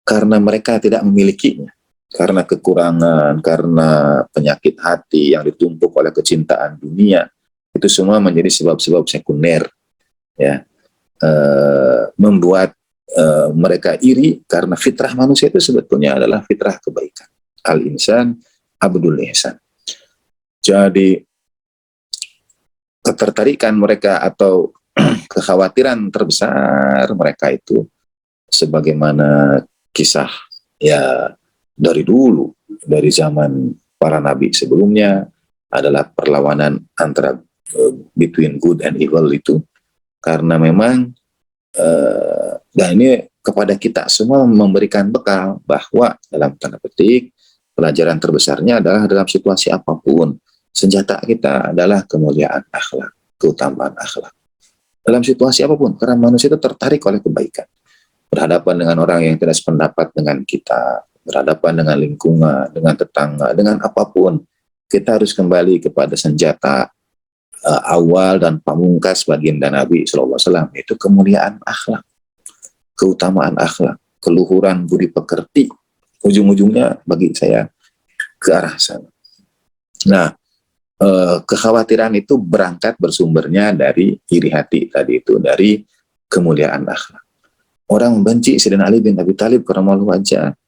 karena mereka tidak memilikinya, karena kekurangan, karena penyakit hati yang ditumpuk oleh kecintaan dunia. Itu semua menjadi sebab-sebab sekunder, ya, membuat mereka iri, karena fitrah manusia itu sebetulnya adalah fitrah kebaikan. Al-insan abdul ihsan. Jadi ketertarikan mereka atau kekhawatiran terbesar mereka itu, sebagaimana kisah ya dari dulu, dari zaman para nabi sebelumnya, adalah perlawanan antara between good and evil itu. Karena memang dan ini kepada kita semua memberikan bekal bahwa dalam tanda petik pelajaran terbesarnya adalah dalam situasi apapun, senjata kita adalah kemuliaan akhlak, keutamaan akhlak. Dalam situasi apapun, karena manusia itu tertarik oleh kebaikan. Berhadapan dengan orang yang tidak sependapat dengan kita, berhadapan dengan lingkungan, dengan tetangga, dengan apapun, kita harus kembali kepada senjata awal dan pamungkas baginda Nabi SAW, yaitu kemuliaan akhlak, keutamaan akhlak, keluhuran budi pekerti. Ujung-ujungnya bagi saya ke arah sana. Nah, kekhawatiran itu berangkat bersumbernya dari iri hati tadi itu, dari kemuliaan akhlak. Orang membenci Sayyidina Ali bin Abi Thalib karamallahu wajhah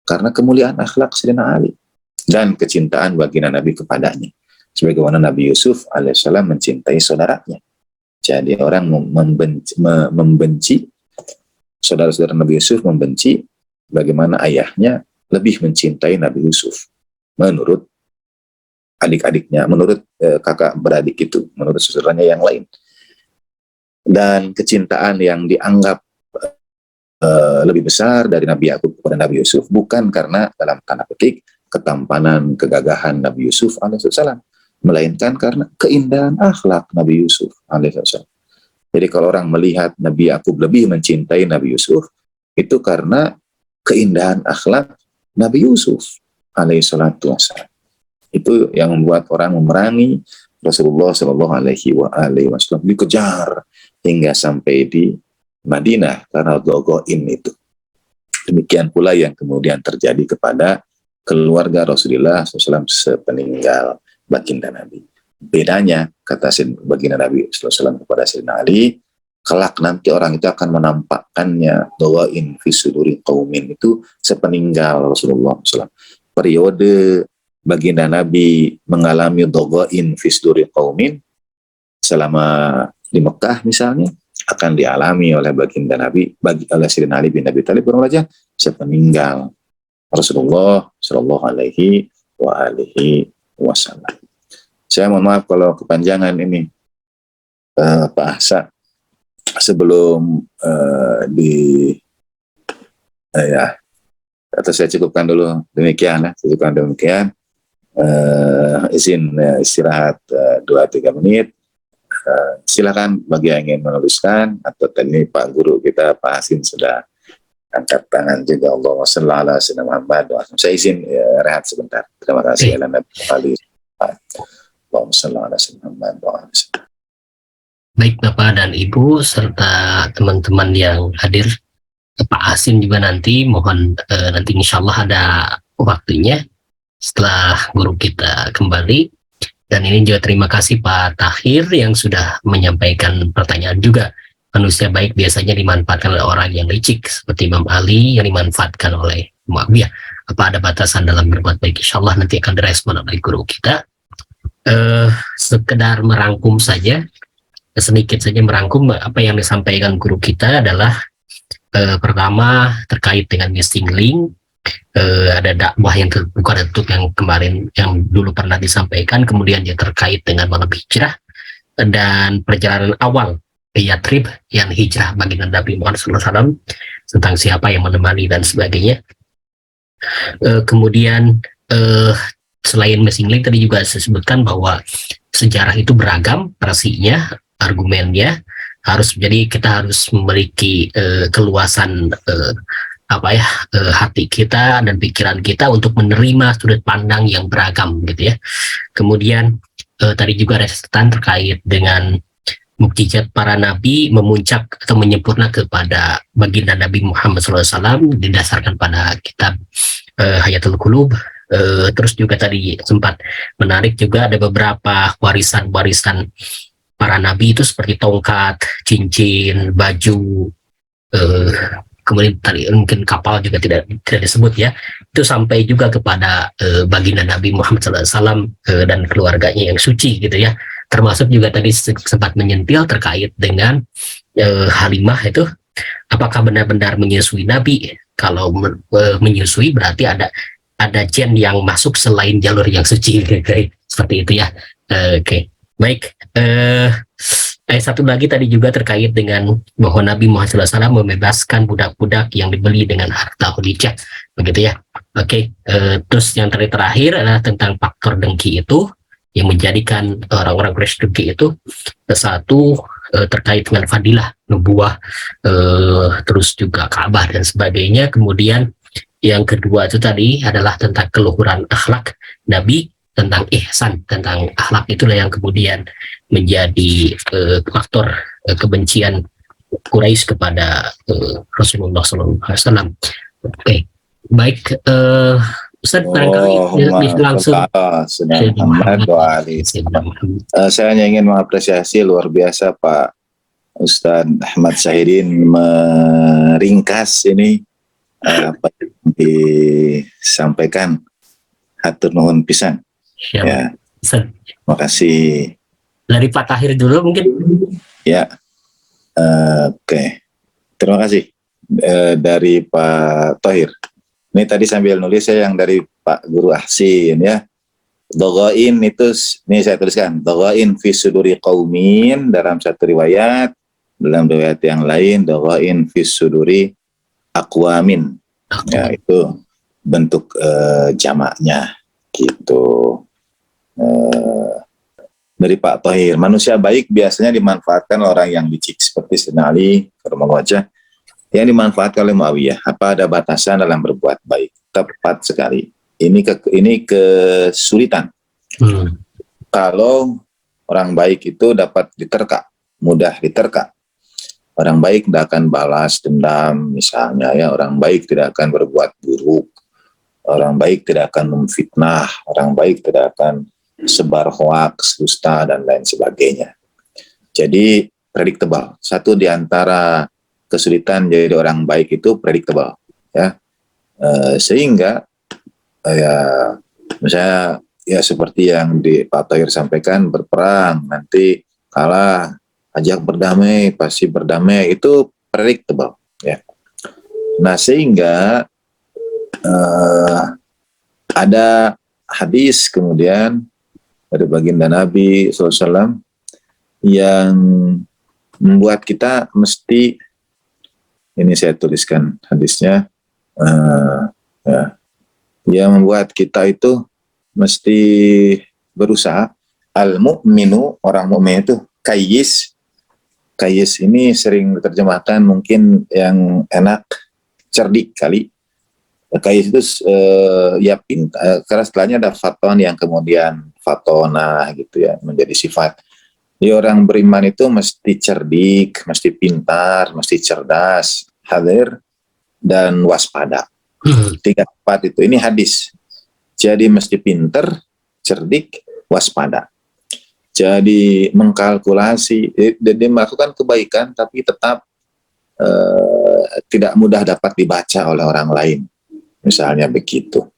karena kemuliaan akhlak Sayyidina Ali dan kecintaan baginda Nabi kepadanya. Sebagaimana Nabi Yusuf alaihissalam mencintai saudaranya. Jadi orang membenci saudara-saudara Nabi Yusuf, membenci bagaimana ayahnya lebih mencintai Nabi Yusuf menurut adik-adiknya, menurut kakak beradik itu, menurut saudaranya yang lain. Dan kecintaan yang dianggap lebih besar dari Nabi Yakub kepada Nabi Yusuf bukan karena dalam tanda petik ketampanan, kegagahan Nabi Yusuf alaihissalam, melainkan karena keindahan akhlak Nabi Yusuf alaihissalam. Jadi kalau orang melihat Nabi Yakub lebih mencintai Nabi Yusuf, itu karena keindahan akhlak Nabi Yusuf alaihissalam. Itu yang membuat orang memerangi Rasulullah Shallallahu Alaihi Wasallam, dikejar hingga sampai di Madinah karena dogoin itu. Demikian pula yang kemudian terjadi kepada keluarga Rasulullah SAW sepeninggal baginda Nabi. Bedanya, kata baginda Nabi SAW kepada Sayyidina Ali, kelak nanti orang itu akan menampakkannya dogoin fi suduri qaumin itu sepeninggal Rasulullah SAW. Periode baginda Nabi mengalami dogoin fi suduri qaumin selama di Mekah misalnya, akan dialami oleh baginda Nabi, oleh Sayyidina Ali bin Abi Thalib raja sepeninggal Rasulullah Shallallahu Alaihi Wasallam. Saya mohon maaf kalau kepanjangan ini, Pak Ahsa. Sebelum atau saya cukupkan dulu demikian. Izin istirahat 2-3 menit. Silakan bagi yang ingin menuliskan, atau tadi Pak Guru kita Pak Hasim sudah angkat tangan juga. Allahumma shalli ala sayyidina Muhammad. Saya izin rehat sebentar. Terima kasih. Allahumma shalli ala sayyidina Muhammad. Baik Bapak dan Ibu serta teman-teman yang hadir, Pak Hasim juga nanti mohon nanti insya Allah ada waktunya setelah guru kita kembali. Dan ini juga terima kasih Pak Tahir yang sudah menyampaikan pertanyaan juga. Manusia baik biasanya dimanfaatkan oleh orang yang licik seperti Imam Ali yang dimanfaatkan oleh Muawiyah. Apa ada batasan dalam berbuat baik? Insya Allah nanti akan direspon oleh guru kita. Sekedar merangkum saja, sedikit saja merangkum apa yang disampaikan guru kita adalah pertama terkait dengan missing link. Ada dakwah yang terbuka dan tutup yang kemarin yang dulu pernah disampaikan, kemudian dia terkait dengan malam hijrah dan perjalanan awal ke Yatrib yang hijrah baginda Nabi Muhammad SAW, tentang siapa yang menemani dan sebagainya. Kemudian selain missing link tadi juga saya sebutkan bahwa sejarah itu beragam versinya, argumennya harus, jadi kita harus memiliki keluasan hati kita dan pikiran kita untuk menerima sudut pandang yang beragam gitu ya. Kemudian tadi juga ada catatan terkait dengan mukjizat para nabi memuncak atau menyempurna kepada baginda Nabi Muhammad SAW didasarkan pada kitab Hayatul Qulub. Terus juga tadi sempat menarik juga ada beberapa warisan-warisan para nabi itu seperti tongkat, cincin, baju, kemudian tadi mungkin kapal juga tidak disebut ya, itu sampai juga kepada baginda Nabi Muhammad SAW dan keluarganya yang suci gitu ya. Termasuk juga tadi sempat menyentil terkait dengan Halimah itu, apakah benar-benar menyusui Nabi? Kalau menyusui berarti ada gen yang masuk selain jalur yang suci, seperti itu ya. Oke. Baik. Satu lagi tadi juga terkait dengan bahwa Nabi Muhammad SAW membebaskan budak-budak yang dibeli dengan harta Khadijah, begitu ya. Oke. Terus yang terakhir adalah tentang faktor dengki itu yang menjadikan orang-orang Quraisy dengki itu. Satu, terkait dengan fadilah nubuah, terus juga Ka'bah dan sebagainya. Kemudian yang kedua itu tadi adalah tentang keluhuran akhlak Nabi, tentang ihsan, tentang akhlak itulah yang kemudian menjadi faktor kebencian Quraisy kepada Rasulullah SAW. Oke, baik, Ustaz barangkali langsung. Saya hanya ingin mengapresiasi luar biasa Pak Ustadz Ahmad Syahidin meringkas ini apa yang disampaikan. Hatur nuhun pisan. Siap. Ya, Ustaz, makasih. dari Pak Tahir dulu mungkin. Ya, oke. Terima kasih dari Pak Thohir. Ini tadi sambil nulis saya yang dari Pak Guru Ahsin ya. Dogoin itu, ini saya tuliskan. Dogoin fi suduri qaumin dalam satu riwayat. Dalam riwayat yang lain, dogoin fi suduri aqwamin. Ya, itu bentuk jamaknya gitu. Dari Pak Thohir, manusia baik biasanya dimanfaatkan orang yang licik seperti Sayyidina Ali, karomah wajah, yang dimanfaatkan oleh Muawiyah. Apa ada batasan dalam berbuat baik? Tepat sekali. Ini kesulitan. Kalau orang baik itu dapat diterka, mudah diterka. Orang baik tidak akan balas dendam, misalnya ya. Orang baik tidak akan berbuat buruk. Orang baik tidak akan memfitnah. Orang baik tidak akan sebar hoaks, dusta, dan lain sebagainya. Jadi predictable. Satu di antara kesulitan jadi orang baik itu predictable, ya. Sehingga ya misalnya ya seperti yang di Pak Thohir sampaikan, berperang nanti kalah, ajak berdamai pasti berdamai, itu predictable, ya. Nah, sehingga ada hadis kemudian dari baginda Nabi SAW yang membuat kita mesti, ini saya tuliskan hadisnya, ya, yang membuat kita itu mesti berusaha. Al-mu'minu, orang mukmin itu kayyis. Kayyis ini sering diterjemahkan mungkin yang enak, cerdik kali. Kayyis itu ya pintar, karena setelahnya ada faton yang kemudian fatona gitu ya, menjadi sifat. Jadi orang beriman itu mesti cerdik, mesti pintar, mesti cerdas, hadir, dan waspada. 3 tempat itu, ini hadis. Jadi mesti pintar, cerdik, waspada. Jadi mengkalkulasi, dia melakukan kebaikan tapi tetap tidak mudah dapat dibaca oleh orang lain. Misalnya begitu.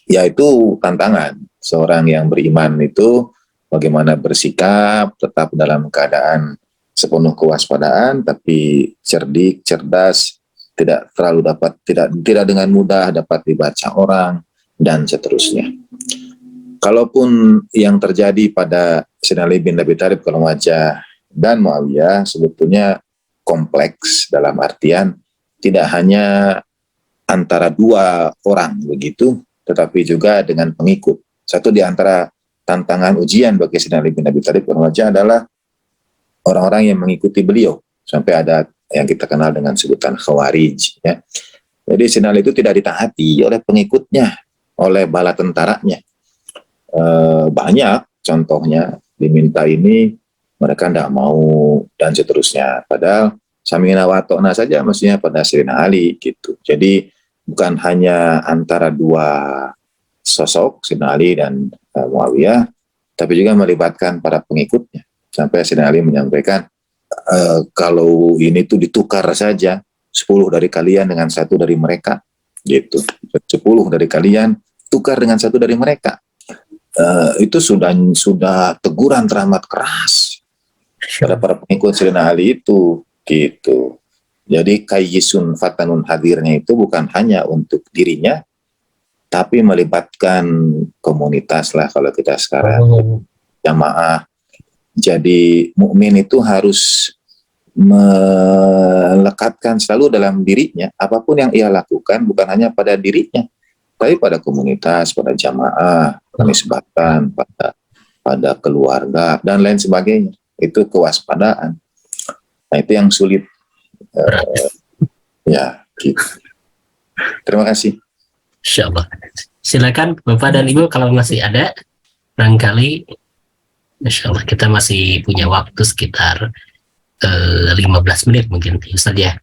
Yaitu tantangan seorang yang beriman itu bagaimana bersikap tetap dalam keadaan sepenuh kewaspadaan tapi cerdik, cerdas, tidak terlalu dapat tidak dengan mudah dapat dibaca orang, dan seterusnya. Kalaupun yang terjadi pada Sayyidina Ali bin Abi Thalib kalau wajah dan Muawiyah sebetulnya kompleks, dalam artian tidak hanya antara 2 orang begitu, tetapi juga dengan pengikut. Satu di antara tantangan ujian bagi Sayyidina Ali bin Abi Thalib kalau wajah adalah orang-orang yang mengikuti beliau, sampai ada yang kita kenal dengan sebutan Khawarij, ya. Jadi Sayyidina Ali itu tidak ditaati oleh pengikutnya, oleh bala tentaranya. Banyak contohnya, diminta ini mereka tidak mau, dan seterusnya. Padahal samina wa ta'na saja mestinya pada Sayyidina Ali gitu. Jadi bukan hanya antara 2 sosok, Sayyidina Ali dan Muawiyah, tapi juga melibatkan para pengikutnya. Sampai Sayyidina Ali menyampaikan, kalau ini tuh ditukar saja, 10 dari kalian dengan 1 dari mereka, gitu. 10 dari kalian tukar dengan 1 dari mereka. Itu sudah teguran teramat keras pada para pengikut Sayyidina Ali itu, gitu. Jadi kayyisun fatanun hadirnya itu bukan hanya untuk dirinya, tapi melibatkan komunitas lah kalau kita sekarang, jamaah. Jadi mukmin itu harus melekatkan selalu dalam dirinya, apapun yang ia lakukan bukan hanya pada dirinya, tapi pada komunitas, pada jamaah, penisbatan, pada keluarga, dan lain sebagainya. Itu kewaspadaan. Nah, itu yang sulit. Ya, gitu. Terima kasih. Insyaallah. Silakan Bapak dan Ibu kalau masih ada, barangkali insyaallah kita masih punya waktu sekitar 15 menit mungkin, Ustaz ya.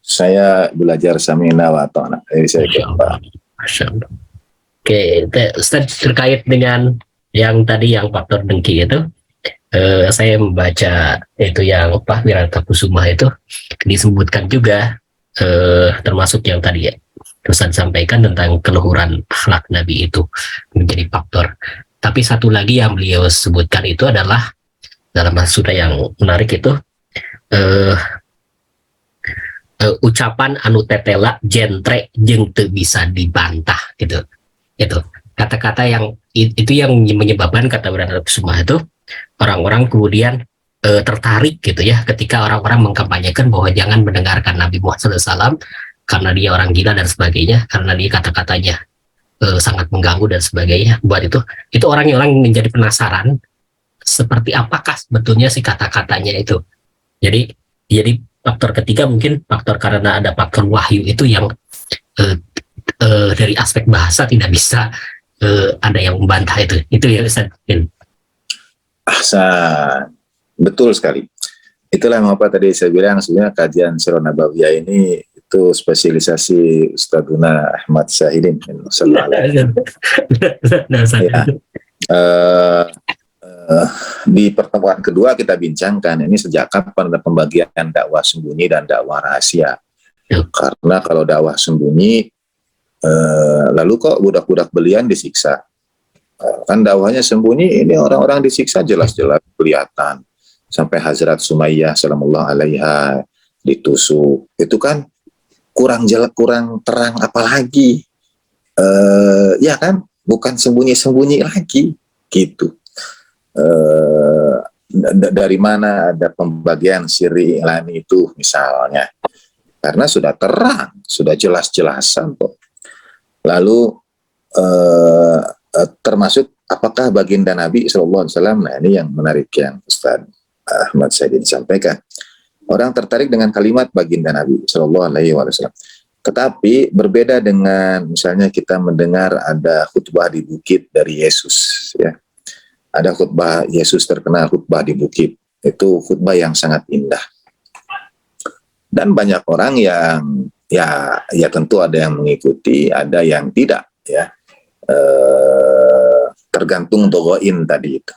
Saya belajar samina wa ta'na. Saya Masya Allah. Oke, Ustaz, terkait dengan yang tadi yang faktor dengki itu, Saya membaca itu yang Pak Wirata Kusuma itu disebutkan juga termasuk yang tadi ya Ustaz sampaikan tentang keluhuran akhlak Nabi itu menjadi faktor. Tapi satu lagi yang beliau sebutkan itu adalah dalam surah yang menarik itu eh, ucapan anu tetela jentre jeng te bisa dibantah gitu. Itu kata-kata yang itu yang menyebabkan kata Wirata Kusuma itu orang-orang kemudian tertarik gitu ya ketika orang-orang mengkampanyekan bahwa jangan mendengarkan Nabi Muhammad SAW karena dia orang gila dan sebagainya, karena dia kata-katanya sangat mengganggu dan sebagainya. Buat itu orang-orang menjadi penasaran seperti apakah sebetulnya si kata-katanya itu. Jadi faktor ketiga mungkin faktor karena ada faktor wahyu itu yang eh, dari aspek bahasa tidak bisa ada yang membantah itu ya Ustaz. Ahsan, betul sekali. Itulah mengapa tadi saya bilang sebenarnya kajian Sirah Nabawiyah ini itu spesialisasi Ustadzuna Ahmad Syahidin. Ya, di pertemuan kedua kita bincangkan ini sejak kapan ada pembagian dakwah sembunyi dan dakwah rahasia. Karena kalau dakwah sembunyi, lalu kok budak-budak belian disiksa. Kan dakwahnya sembunyi, ini orang-orang disiksa jelas-jelas kelihatan. Sampai Hazrat Sumayyah sallallahu alaiha ditusuk. Itu kan kurang terang apalagi. Ya kan, bukan sembunyi-sembunyi lagi gitu. Dari mana ada pembagian siri ilani itu misalnya? Karena sudah terang, sudah jelas-jelasan kok. Lalu termasuk apakah baginda Nabi SAW. Nah ini yang menarik yang Ustaz Ahmad Saidin sampaikan. Orang tertarik dengan kalimat baginda Nabi SAW. Tetapi berbeda dengan misalnya kita mendengar ada khutbah di bukit dari Yesus. Ya. Ada khutbah Yesus terkenal khutbah di bukit. Itu khutbah yang sangat indah. Dan banyak orang yang ya tentu ada yang mengikuti, ada yang tidak ya. Tergantung dogoin tadi itu.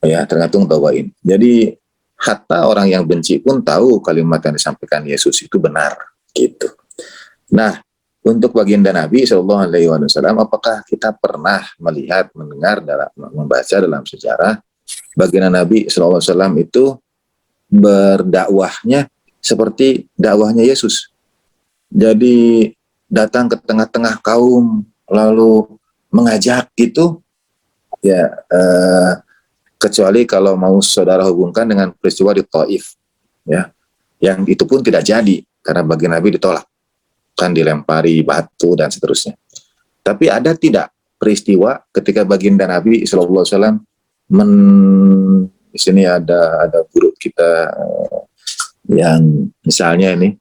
Ya, tergantung dogoin. Jadi hatta orang yang benci pun tahu kalimat yang disampaikan Yesus itu benar gitu. Nah, untuk baginda Nabi SAW, apakah kita pernah melihat, mendengar, membaca dalam sejarah baginda Nabi SAW itu berdakwahnya seperti dakwahnya Yesus? Jadi datang ke tengah-tengah kaum lalu mengajak gitu ya, kecuali kalau mau saudara hubungkan dengan peristiwa di Taif ya, yang itu pun tidak jadi karena baginda Nabi ditolak, kan dilempari batu dan seterusnya. Tapi ada tidak peristiwa ketika baginda Nabi SAW di sini ada guru kita yang misalnya ini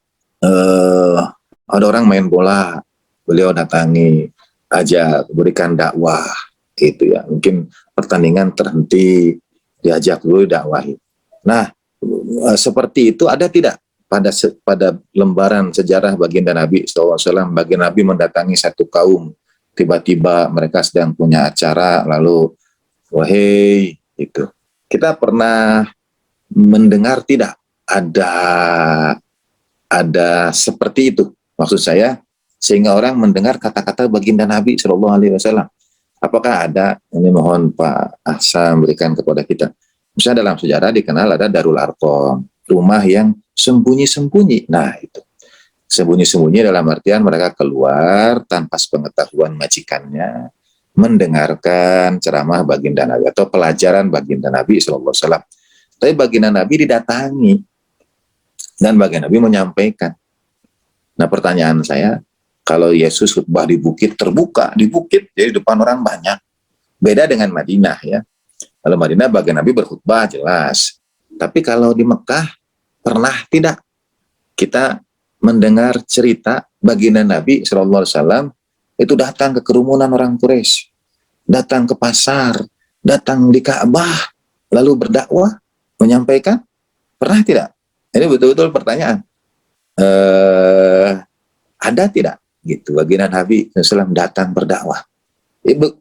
ada orang main bola, beliau datangi aja berikan dakwah gitu ya, mungkin pertandingan terhenti diajak dulu dakwahi. Nah seperti itu ada tidak pada lembaran sejarah baginda Nabi SAW? Baginda Nabi mendatangi satu kaum, tiba-tiba mereka sedang punya acara lalu wahai itu, kita pernah mendengar tidak ada seperti itu, maksud saya, sehingga orang mendengar kata-kata baginda Nabi SAW. Apakah ada? Ini mohon Pak Ahsan berikan kepada kita. Misalnya dalam sejarah dikenal ada Darul Arqam, rumah yang sembunyi-sembunyi. Nah itu, sembunyi-sembunyi dalam artian mereka keluar tanpa sepengetahuan majikannya, mendengarkan ceramah baginda Nabi atau pelajaran baginda Nabi SAW. Tapi baginda Nabi didatangi dan baginda Nabi menyampaikan. Nah pertanyaan saya, kalau Yesus khutbah di bukit, terbuka di bukit, jadi depan orang banyak. Beda dengan Madinah ya. Kalau Madinah baginda Nabi berkhutbah jelas. Tapi kalau di Mekah, pernah tidak kita mendengar cerita baginda Nabi SAW itu datang ke kerumunan orang Quraisy, datang ke pasar, datang di Ka'bah, lalu berdakwah, menyampaikan? Pernah tidak? Ini betul-betul pertanyaan. Ada tidak? Gitu, baginda Nabi SAW datang berdakwah.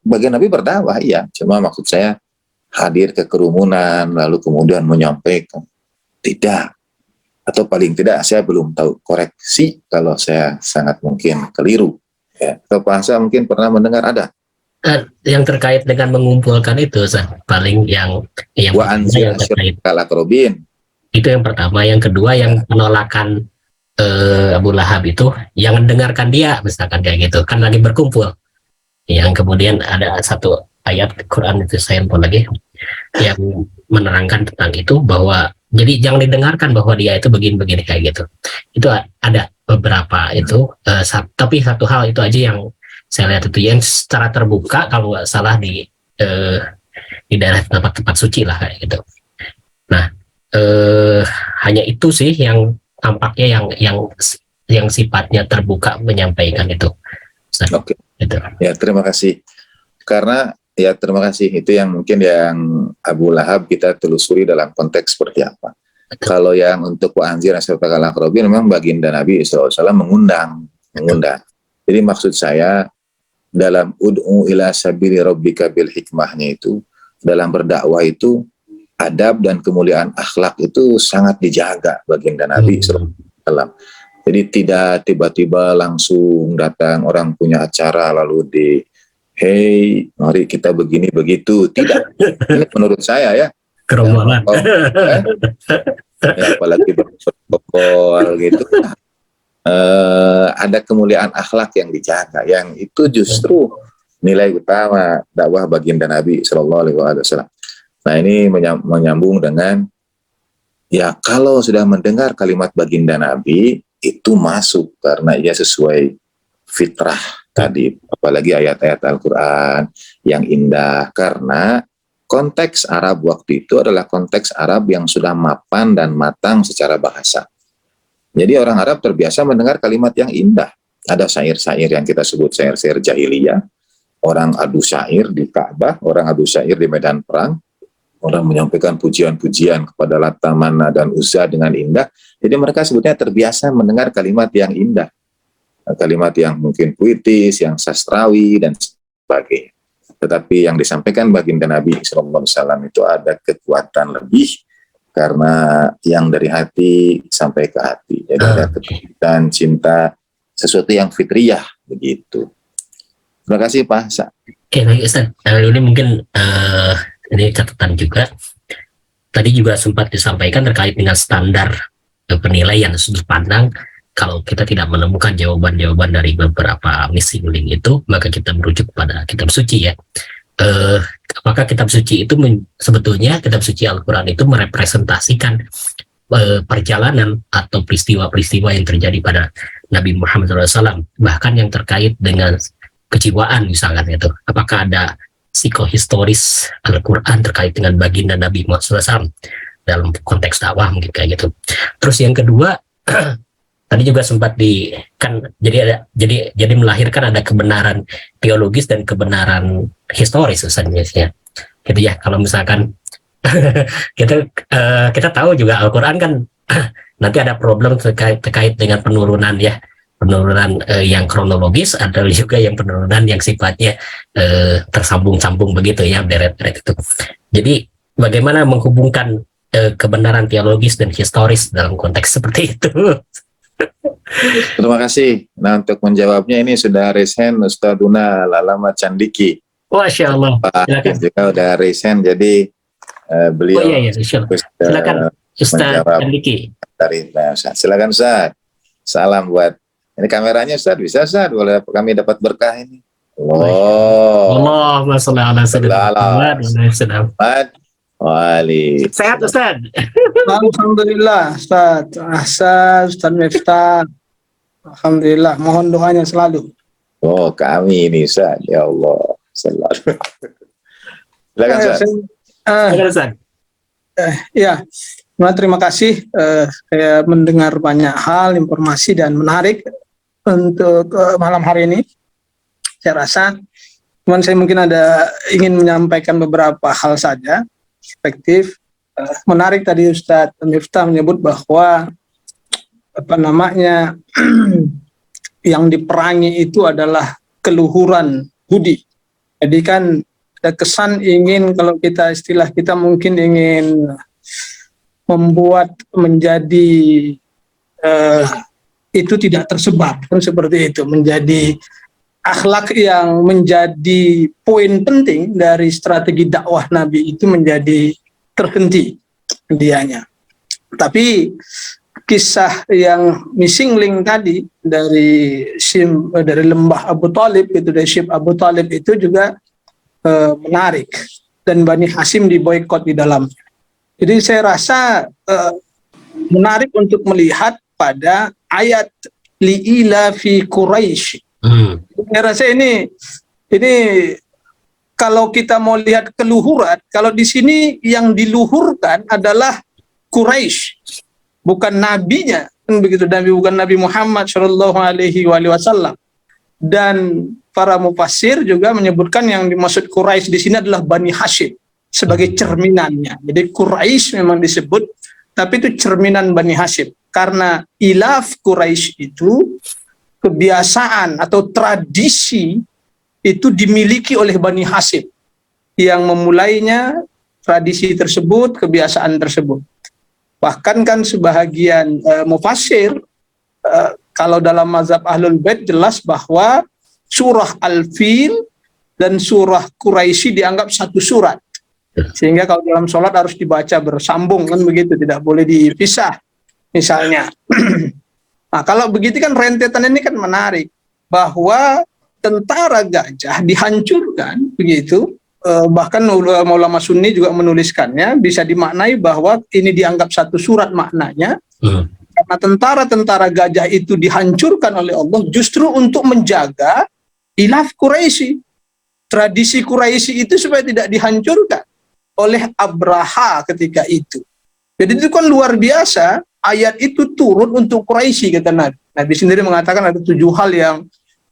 Baginda Nabi berdakwah, iya. Cuma maksud saya, hadir ke kerumunan lalu kemudian menyampaikan. Tidak. Atau paling tidak saya belum tahu, koreksi kalau saya sangat mungkin keliru. Ya. Atau Pak Hamzah mungkin pernah mendengar ada. Yang terkait dengan mengumpulkan itu, paling yang Wa pertama anzir yang terkait asyirakal aqrabin. itu yang pertama, yang kedua yang penolakan Abu Lahab itu yang mendengarkan dia, misalkan kayak gitu kan lagi berkumpul. Yang kemudian ada satu ayat Quran itu saya lupa lagi yang menerangkan tentang itu, bahwa jadi jangan didengarkan bahwa dia itu begini-begini kayak gitu. Itu ada beberapa itu, tapi satu hal itu aja yang saya lihat itu yang secara terbuka kalau nggak salah di daerah tempat-tempat suci lah kayak gitu. Nah, hanya itu sih yang tampaknya yang sifatnya terbuka menyampaikan itu. Oke. Gitu. Ya, terima kasih. Karena ya terima kasih, itu yang mungkin yang Abu Lahab kita telusuri dalam konteks seperti apa. Betul. Kalau yang untuk wa anzir asyirakal aqrabin memang baginda Nabi SAW mengundang. Jadi maksud saya dalam ud'u ila sabili rabbika bil hikmahnya itu, dalam berdakwah itu adab dan kemuliaan akhlak itu sangat dijaga baginda Nabi SAW. Jadi tidak tiba-tiba langsung datang orang punya acara lalu hey, mari kita begini begitu. Tidak. Ini menurut saya ya. Kerumunan. Ya, apalagi berprotokol gitu. Ada kemuliaan akhlak yang dijaga. Yang itu justru nilai utama dakwah baginda Nabi Sallallahu Alaihi Wasallam. Nah, ini menyambung dengan ya kalau sudah mendengar kalimat baginda Nabi itu masuk karena ia sesuai fitrah tadi, apalagi ayat-ayat Al-Quran yang indah, karena konteks Arab waktu itu adalah konteks Arab yang sudah mapan dan matang secara bahasa. Jadi orang Arab terbiasa mendengar kalimat yang indah. Ada syair-syair yang kita sebut syair-syair jahiliyah, orang adu syair di Ka'bah, orang adu syair di medan perang, orang menyampaikan pujian-pujian kepada Lata, Manna, dan Uzza dengan indah. Jadi mereka sebetulnya terbiasa mendengar kalimat yang indah. Kalimat yang mungkin puitis, yang sastrawi, dan sebagainya. Tetapi yang disampaikan baginda Nabi SAW itu ada kekuatan lebih, karena yang dari hati sampai ke hati. Jadi ada ketulusan, cinta, sesuatu yang fitriyah, begitu. Terima kasih Pak Sa. Oke, baik Ustaz. Ini mungkin ini catatan juga. Tadi juga sempat disampaikan terkait dengan standar penilaian sudut pandang. Kalau kita tidak menemukan jawaban-jawaban dari beberapa missing link itu, maka kita merujuk pada kitab suci ya. Apakah kitab suci itu sebetulnya kitab suci Al-Quran itu merepresentasikan perjalanan atau peristiwa-peristiwa yang terjadi pada Nabi Muhammad SAW, bahkan yang terkait dengan kejiwaan misalkan itu. Apakah ada psikohistoris Al-Quran terkait dengan baginda Nabi Muhammad SAW dalam konteks dakwah mungkin kayak gitu. Terus yang kedua, tadi juga sempat jadi melahirkan ada kebenaran teologis dan kebenaran historis sebenarnya. Gitu ya. Kalau misalkan kita tahu juga Al-Quran kan nanti ada problem terkait dengan penurunan ya. Penurunan yang kronologis, ada juga yang penurunan yang sifatnya tersambung-sambung begitu ya, deret-deret itu. Jadi bagaimana menghubungkan kebenaran teologis dan historis dalam konteks seperti itu? Terima kasih. Nah, untuk menjawabnya ini sudah resen Ustaduna Lalama Candiki. Masya Allah. Silakan. Juga udah resen, jadi beliau silakan Ustaz Candiki. Silakan Ustaz. Salam buat ini kameranya Ustaz, bisa Ustaz? Boleh kami dapat berkah ini. Allahumma sholli ala sayyidina Muhammad. Wali. Sehat Ustaz? Alhamdulillah Ustaz Ustaz Miftah. Alhamdulillah, mohon doanya selalu. Oh, kami ini Ustaz, ya Allah. Selalu. Silakan Ustaz. Ya, terima kasih. Saya mendengar banyak hal, informasi dan menarik untuk malam hari ini. Saya rasa, cuman saya mungkin ingin menyampaikan beberapa hal saja. Perspektif menarik tadi Ustadz Miftah menyebut bahwa yang diperangi itu adalah keluhuran budi. Jadi kan ada kesan ingin, kalau kita istilah kita mungkin ingin membuat menjadi itu tidak tersebar, kan seperti itu, menjadi akhlak yang menjadi poin penting dari strategi dakwah Nabi itu menjadi terhenti dianya. Tapi kisah yang missing link tadi dari lembah Abu Talib itu, dari Syib Abu Talib itu juga menarik, dan Bani Hasyim diboikot di dalamnya. Jadi saya rasa menarik untuk melihat pada ayat li'ila fi Quraisy. Saya rasa ini kalau kita mau lihat keluhuran, kalau di sini yang diluhurkan adalah Quraisy, bukan nabinya, kan begitu. Bukan Nabi Muhammad Shallallahu Alaihi Wasallam. Dan para mufassir juga menyebutkan yang dimaksud Quraisy di sini adalah Bani Hasyim sebagai cerminannya. Jadi Quraisy memang disebut, tapi itu cerminan Bani Hasyim, karena ilaf Quraisy itu kebiasaan atau tradisi itu dimiliki oleh Bani Hasyim yang memulainya tradisi tersebut, kebiasaan tersebut. Bahkan kan sebahagian mufassir kalau dalam mazhab Ahlul Bait jelas bahwa surah Al-Fil dan surah Quraisy dianggap satu surat. Sehingga kalau dalam sholat harus dibaca bersambung, kan begitu, tidak boleh dipisah misalnya. Nah, kalau begitu kan rentetan ini kan menarik, bahwa tentara gajah dihancurkan begitu. Bahkan ulama Sunni juga menuliskannya, bisa dimaknai bahwa ini dianggap satu surat maknanya, karena tentara-tentara gajah itu dihancurkan oleh Allah justru untuk menjaga ilaf Quraisy, tradisi Quraisy itu supaya tidak dihancurkan oleh Abraha ketika itu. Jadi itu kan luar biasa, ayat itu turun untuk Quraisy, kata Nabi. Nabi sendiri mengatakan ada 7 hal yang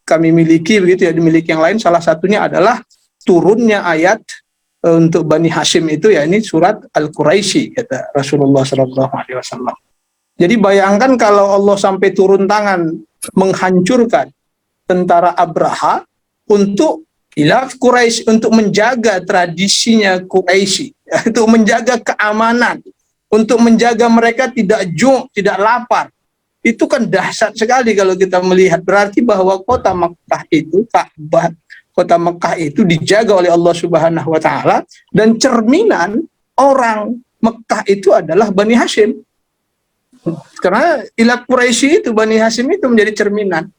kami miliki, begitu ya, dimiliki yang lain. Salah satunya adalah turunnya ayat untuk Bani Hasyim itu, ya ini surat Al-Quraisy, kata Rasulullah SAW. Jadi bayangkan kalau Allah sampai turun tangan menghancurkan tentara Abraha untuk ilaf Quraisy, untuk menjaga tradisinya Quraisy, untuk menjaga keamanan, untuk menjaga mereka tidak ju', tidak lapar. Itu kan dahsyat sekali kalau kita melihat. Berarti bahwa kota Mekah itu, Ka'bah, kota Mekah itu dijaga oleh Allah Subhanahu wa taala, dan cerminan orang Mekah itu adalah Bani Hasyim. Karena ilaf Quraisy itu, Bani Hasyim itu menjadi cerminan.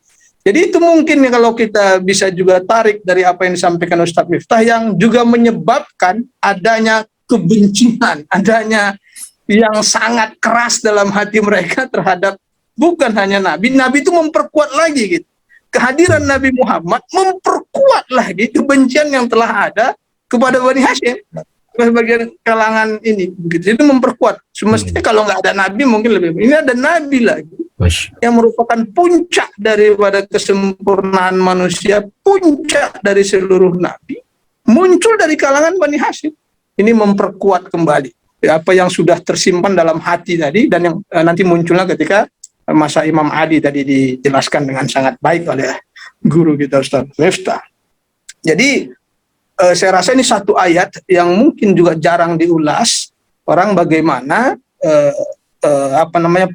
Jadi itu mungkin kalau kita bisa juga tarik dari apa yang disampaikan Ustaz Miftah, yang juga menyebabkan adanya kebencian, adanya yang sangat keras dalam hati mereka terhadap bukan hanya Nabi. Nabi itu memperkuat lagi gitu. Kehadiran Nabi Muhammad memperkuat lagi kebencian yang telah ada kepada Bani Hasyim, sebagian kalangan ini begitu. Itu memperkuat. Semestinya kalau nggak ada Nabi mungkin lebih. Ini ada Nabi lagi yang merupakan puncak daripada kesempurnaan manusia, puncak dari seluruh Nabi, muncul dari kalangan Bani Hasyim. Ini memperkuat kembali apa yang sudah tersimpan dalam hati tadi, dan yang nanti munculnya ketika masa Imam Adi tadi dijelaskan dengan sangat baik oleh guru kita Ustaz Miftah. Jadi saya rasa ini satu ayat yang mungkin juga jarang diulas orang, bagaimana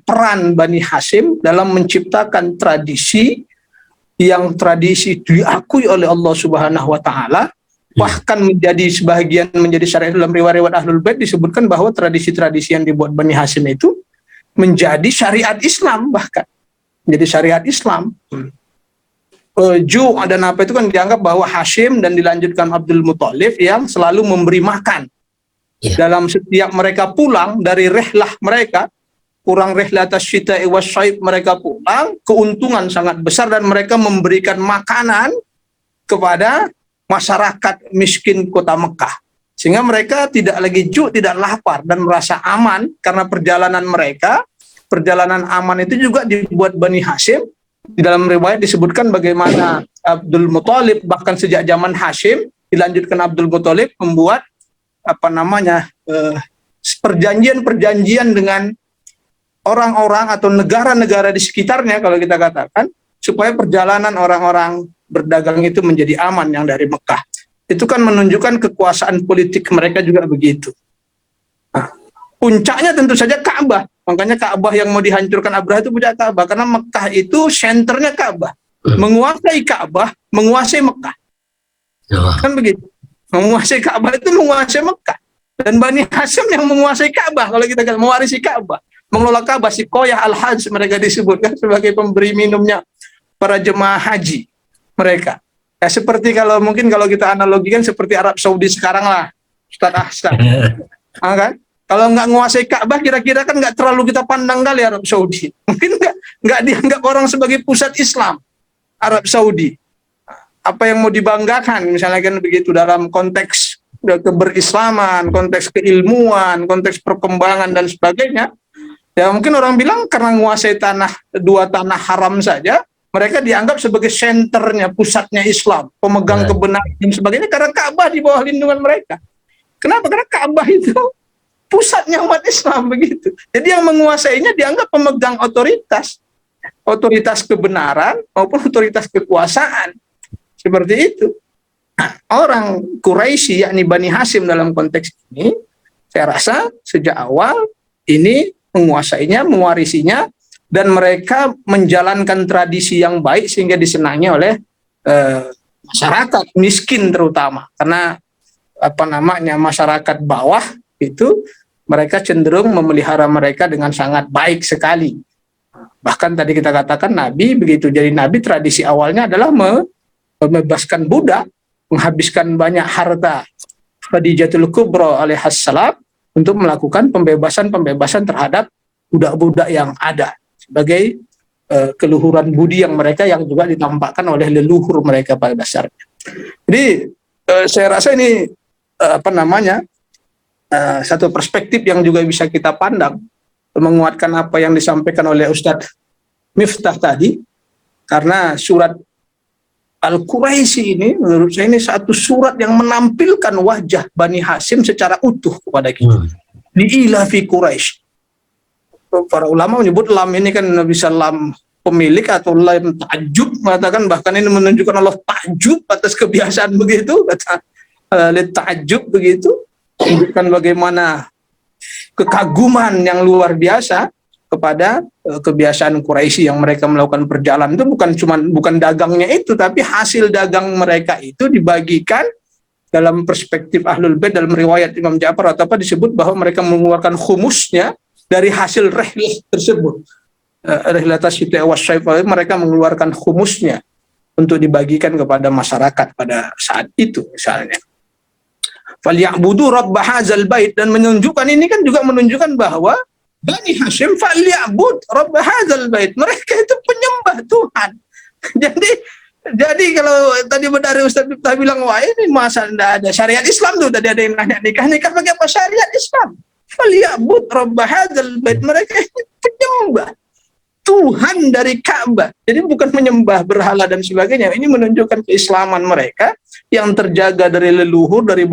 peran Bani Hasyim dalam menciptakan tradisi yang tradisi diakui oleh Allah Subhanahu wa taala, bahkan menjadi syariat. Dalam riwayat Ahlul Bait disebutkan bahwa tradisi-tradisi yang dibuat Bani Hasyim itu menjadi syariat Islam, bahkan menjadi syariat Islam. Ju' dan apa itu kan dianggap bahwa Hasyim dan dilanjutkan Abdul Muthalib yang selalu memberi makan. Dalam setiap mereka pulang dari rihlah mereka, kurang rihlah tasyita'i wasyaib, mereka pulang, keuntungan sangat besar, dan mereka memberikan makanan kepada masyarakat miskin kota Mekah. Sehingga mereka tidak lagi ju', tidak lapar, dan merasa aman karena perjalanan mereka. Perjalanan aman itu juga dibuat Bani Hasyim. Di dalam riwayat disebutkan bagaimana Abdul Muthalib, bahkan sejak zaman Hasyim dilanjutkan Abdul Muthalib, membuat perjanjian-perjanjian dengan orang-orang atau negara-negara di sekitarnya, kalau kita katakan, supaya perjalanan orang-orang berdagang itu menjadi aman yang dari Mekah. itu kan menunjukkan kekuasaan politik mereka juga begitu. Nah, puncaknya tentu saja Ka'bah. Makanya Ka'bah yang mau dihancurkan Abraha itu puncak Ka'bah, karena Mekah itu senternya Ka'bah. Menguasai Ka'bah, menguasai Mekah. Kan begitu. Menguasai Ka'bah itu menguasai Mekah. Dan Bani Hasyim yang menguasai Ka'bah, kalau kita katakan mewarisi Ka'bah, mengelola Ka'bah, si Qoyah Al-Hajj mereka disebutkan sebagai pemberi minumnya para jemaah haji mereka. Ya, seperti kalau kita analogikan seperti Arab Saudi sekarang lah, Ustaz Ahsan. Kan? Kalau nggak menguasai Ka'bah, kira-kira kan nggak terlalu kita pandang kali Arab Saudi. Mungkin nggak dianggap orang sebagai pusat Islam Arab Saudi. Apa yang mau dibanggakan, misalnya kan begitu dalam konteks keberislaman, konteks keilmuan, konteks perkembangan dan sebagainya. Ya mungkin orang bilang karena menguasai dua tanah haram saja, mereka dianggap sebagai senternya, pusatnya Islam, pemegang kebenaran dan sebagainya, karena Ka'bah di bawah lindungan mereka. Kenapa? Karena Ka'bah itu pusatnya umat Islam begitu. Jadi yang menguasainya dianggap pemegang otoritas kebenaran maupun otoritas kekuasaan. Seperti itu. Nah, orang Quraisy yakni Bani Hasyim dalam konteks ini, saya rasa sejak awal ini menguasainya, mewarisinya, dan mereka menjalankan tradisi yang baik sehingga disenangi oleh masyarakat miskin terutama, karena masyarakat bawah itu mereka cenderung memelihara mereka dengan sangat baik sekali. Bahkan tadi kita katakan Nabi begitu jadi Nabi, tradisi awalnya adalah membebaskan budak, menghabiskan banyak harta Khadijatul Kubra alaihassalam untuk melakukan pembebasan terhadap budak-budak yang ada sebagai keluhuran budi yang juga ditampakkan oleh leluhur mereka pada dasarnya. Jadi saya rasa ini satu perspektif yang juga bisa kita pandang, menguatkan apa yang disampaikan oleh Ustadz Miftah tadi, karena surat Al-Quraisy ini menurut saya ini satu surat yang menampilkan wajah Bani Hasyim secara utuh kepada kita. Li'ila fi Quraisy. Para ulama menyebut lam ini kan bisa lam pemilik atau lam ta'ajub, mengatakan bahkan ini menunjukkan Allah ta'ajub atas kebiasaan begitu, kata ta'ajub begitu, menunjukkan bagaimana kekaguman yang luar biasa kepada kebiasaan Quraisy yang mereka melakukan perjalanan itu bukan dagangnya itu, tapi hasil dagang mereka itu dibagikan dalam perspektif Ahlul Bait, dalam riwayat Imam Ja'far atau disebut bahwa mereka mengeluarkan khumusnya dari hasil rihlah tersebut. Rihlatas Syita' was-Saif, mereka mengeluarkan khumusnya untuk dibagikan kepada masyarakat pada saat itu misalnya. Falyabudu rabb hadzal bait, dan menunjukkan ini kan juga menunjukkan bahwa Bani Hasyim falyabud rabb hadzal bait, mereka itu penyembah Tuhan. Jadi kalau tadi benar Ustaz Miftah bilang, wah ini masa tidak ada syariat Islam tuh, tadi ada yang nanya nikah pakai apa syariat Islam. Falyabud rabb hadzal bait, mereka itu penyembah Tuhan dari Ka'bah. Jadi bukan menyembah berhala dan sebagainya. Ini menunjukkan keislaman mereka yang terjaga dari leluhur, dari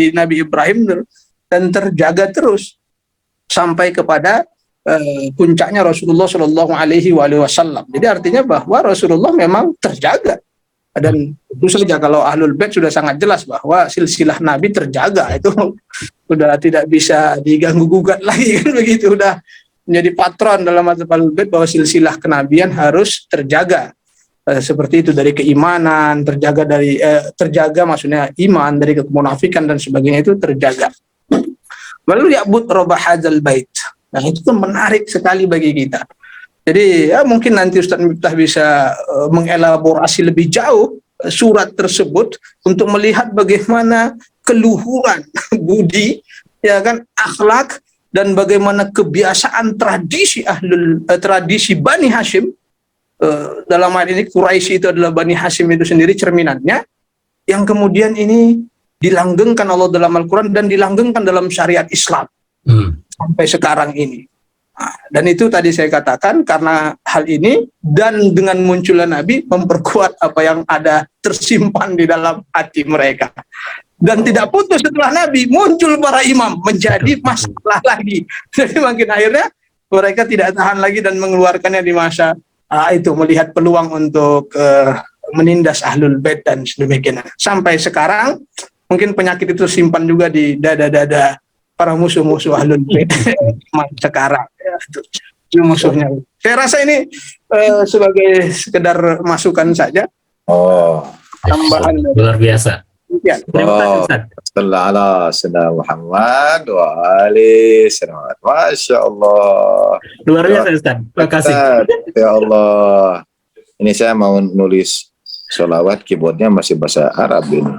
Nabi Ibrahim, dan terjaga terus sampai kepada puncaknya Rasulullah Shallallahu Alaihi Wasallam. Jadi artinya bahwa Rasulullah memang terjaga, dan tentu saja kalau Ahlul Bait sudah sangat jelas bahwa silsilah Nabi terjaga, itu sudah tidak bisa diganggu gugat lagi kan begitu, sudah menjadi patron dalam mazhab Ahlul Bait bahwa silsilah kenabian harus terjaga. Seperti itu, dari keimanan terjaga maksudnya iman, dari kemunafikan dan sebagainya itu terjaga. Lalu ya'bud rabb hadzal bait. Nah, itu tuh menarik sekali bagi kita. Jadi ya mungkin nanti Ustaz Miftah bisa mengelaborasi lebih jauh surat tersebut untuk melihat bagaimana keluhuran budi, ya kan, akhlak, dan bagaimana kebiasaan tradisi Bani Hasyim. Dalam hal ini Quraisy itu adalah Bani Hasyim itu sendiri cerminannya, yang kemudian ini dilanggengkan Allah dalam Al-Quran dan dilanggengkan dalam syariat Islam sampai sekarang ini. Nah, dan itu tadi saya katakan, karena hal ini dan dengan munculnya Nabi memperkuat apa yang ada tersimpan di dalam hati mereka. Dan tidak putus setelah Nabi muncul para imam, menjadi masalah lagi. Jadi makin akhirnya mereka tidak tahan lagi dan mengeluarkannya di masa itu, melihat peluang untuk menindas ahlul bait dan sedemikian. Sampai sekarang mungkin penyakit itu simpan juga di dada-dada para musuh-musuh ahlul bait sekarang. Ya, itu musuhnya. Saya rasa ini sebagai sekedar masukan saja. Oh, Tambahan dari Luar biasa. ya. Terima kasih Ustaz. sallallahu ala sayyidina Muhammad wa ali sayyidina. Masya Allah. Luar biasa Ustaz. Terima kasih. Ya Allah. Ini saya mau nulis sholawat, keyboardnya masih bahasa Arab ini.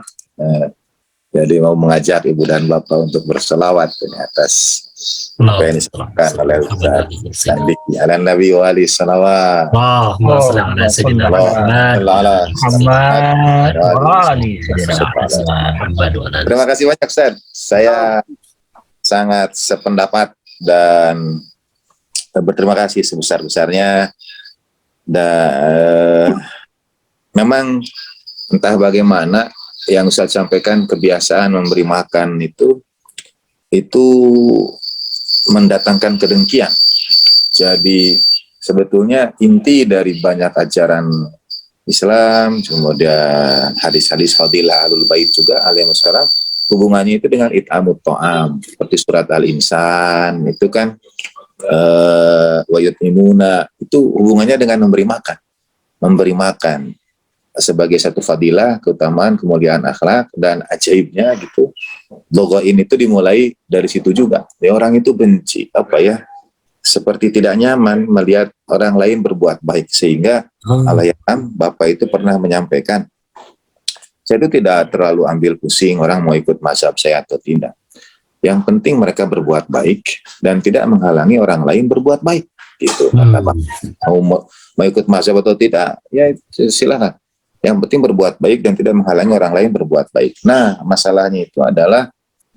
Jadi mau mengajak Ibu dan Bapak untuk berselawat ini atas apa yang disebutkan oleh Ustaz Andi. Ala Nabi wa ali salawat. Allahumma shalli ala sayyidina Muhammad wa ali sayyidina Muhammad wa ala. Terima kasih banyak Ustaz. Saya sangat sependapat dan berterima kasih sebesar-besarnya. Dan memang entah bagaimana yang Ustaz sampaikan, kebiasaan memberi makan itu mendatangkan kedengkian. Jadi sebetulnya inti dari banyak ajaran Islam, kemudian hadis-hadis fadilah ahlul bait juga alaihi wassalam, hubungannya itu dengan it'amut ta'am, seperti surat Al-Insan itu kan wa yut'imuna, itu hubungannya dengan memberi makan sebagai satu fadilah, keutamaan, kemuliaan akhlak, dan ajaibnya gitu. Logo ini tuh dimulai dari situ juga. Ya, orang itu benci, seperti tidak nyaman melihat orang lain berbuat baik, sehingga Allahyarham Bapak itu pernah menyampaikan, saya itu tidak terlalu ambil pusing orang mau ikut mazhab saya atau tidak. Yang penting mereka berbuat baik dan tidak menghalangi orang lain berbuat baik. Gitu. Mau ikut mazhab atau tidak, ya silakan. Yang penting berbuat baik dan tidak menghalangi orang lain berbuat baik. Nah, masalahnya itu adalah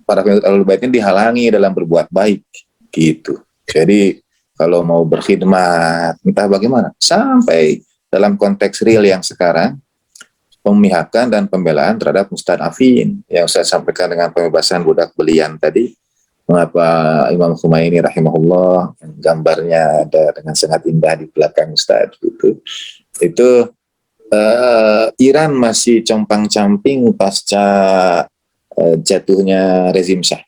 para pengikut ahlul bait ini dihalangi dalam berbuat baik, gitu. Jadi kalau mau berkhidmat, entah bagaimana, sampai dalam konteks real yang sekarang, pemihakan dan pembelaan terhadap mustadafin yang saya sampaikan dengan pembebasan budak belian tadi. Mengapa Imam Khumaini rahimahullah, gambarnya ada dengan sangat indah di belakang Ustaz itu Iran masih compang-camping pasca jatuhnya rezim Syah,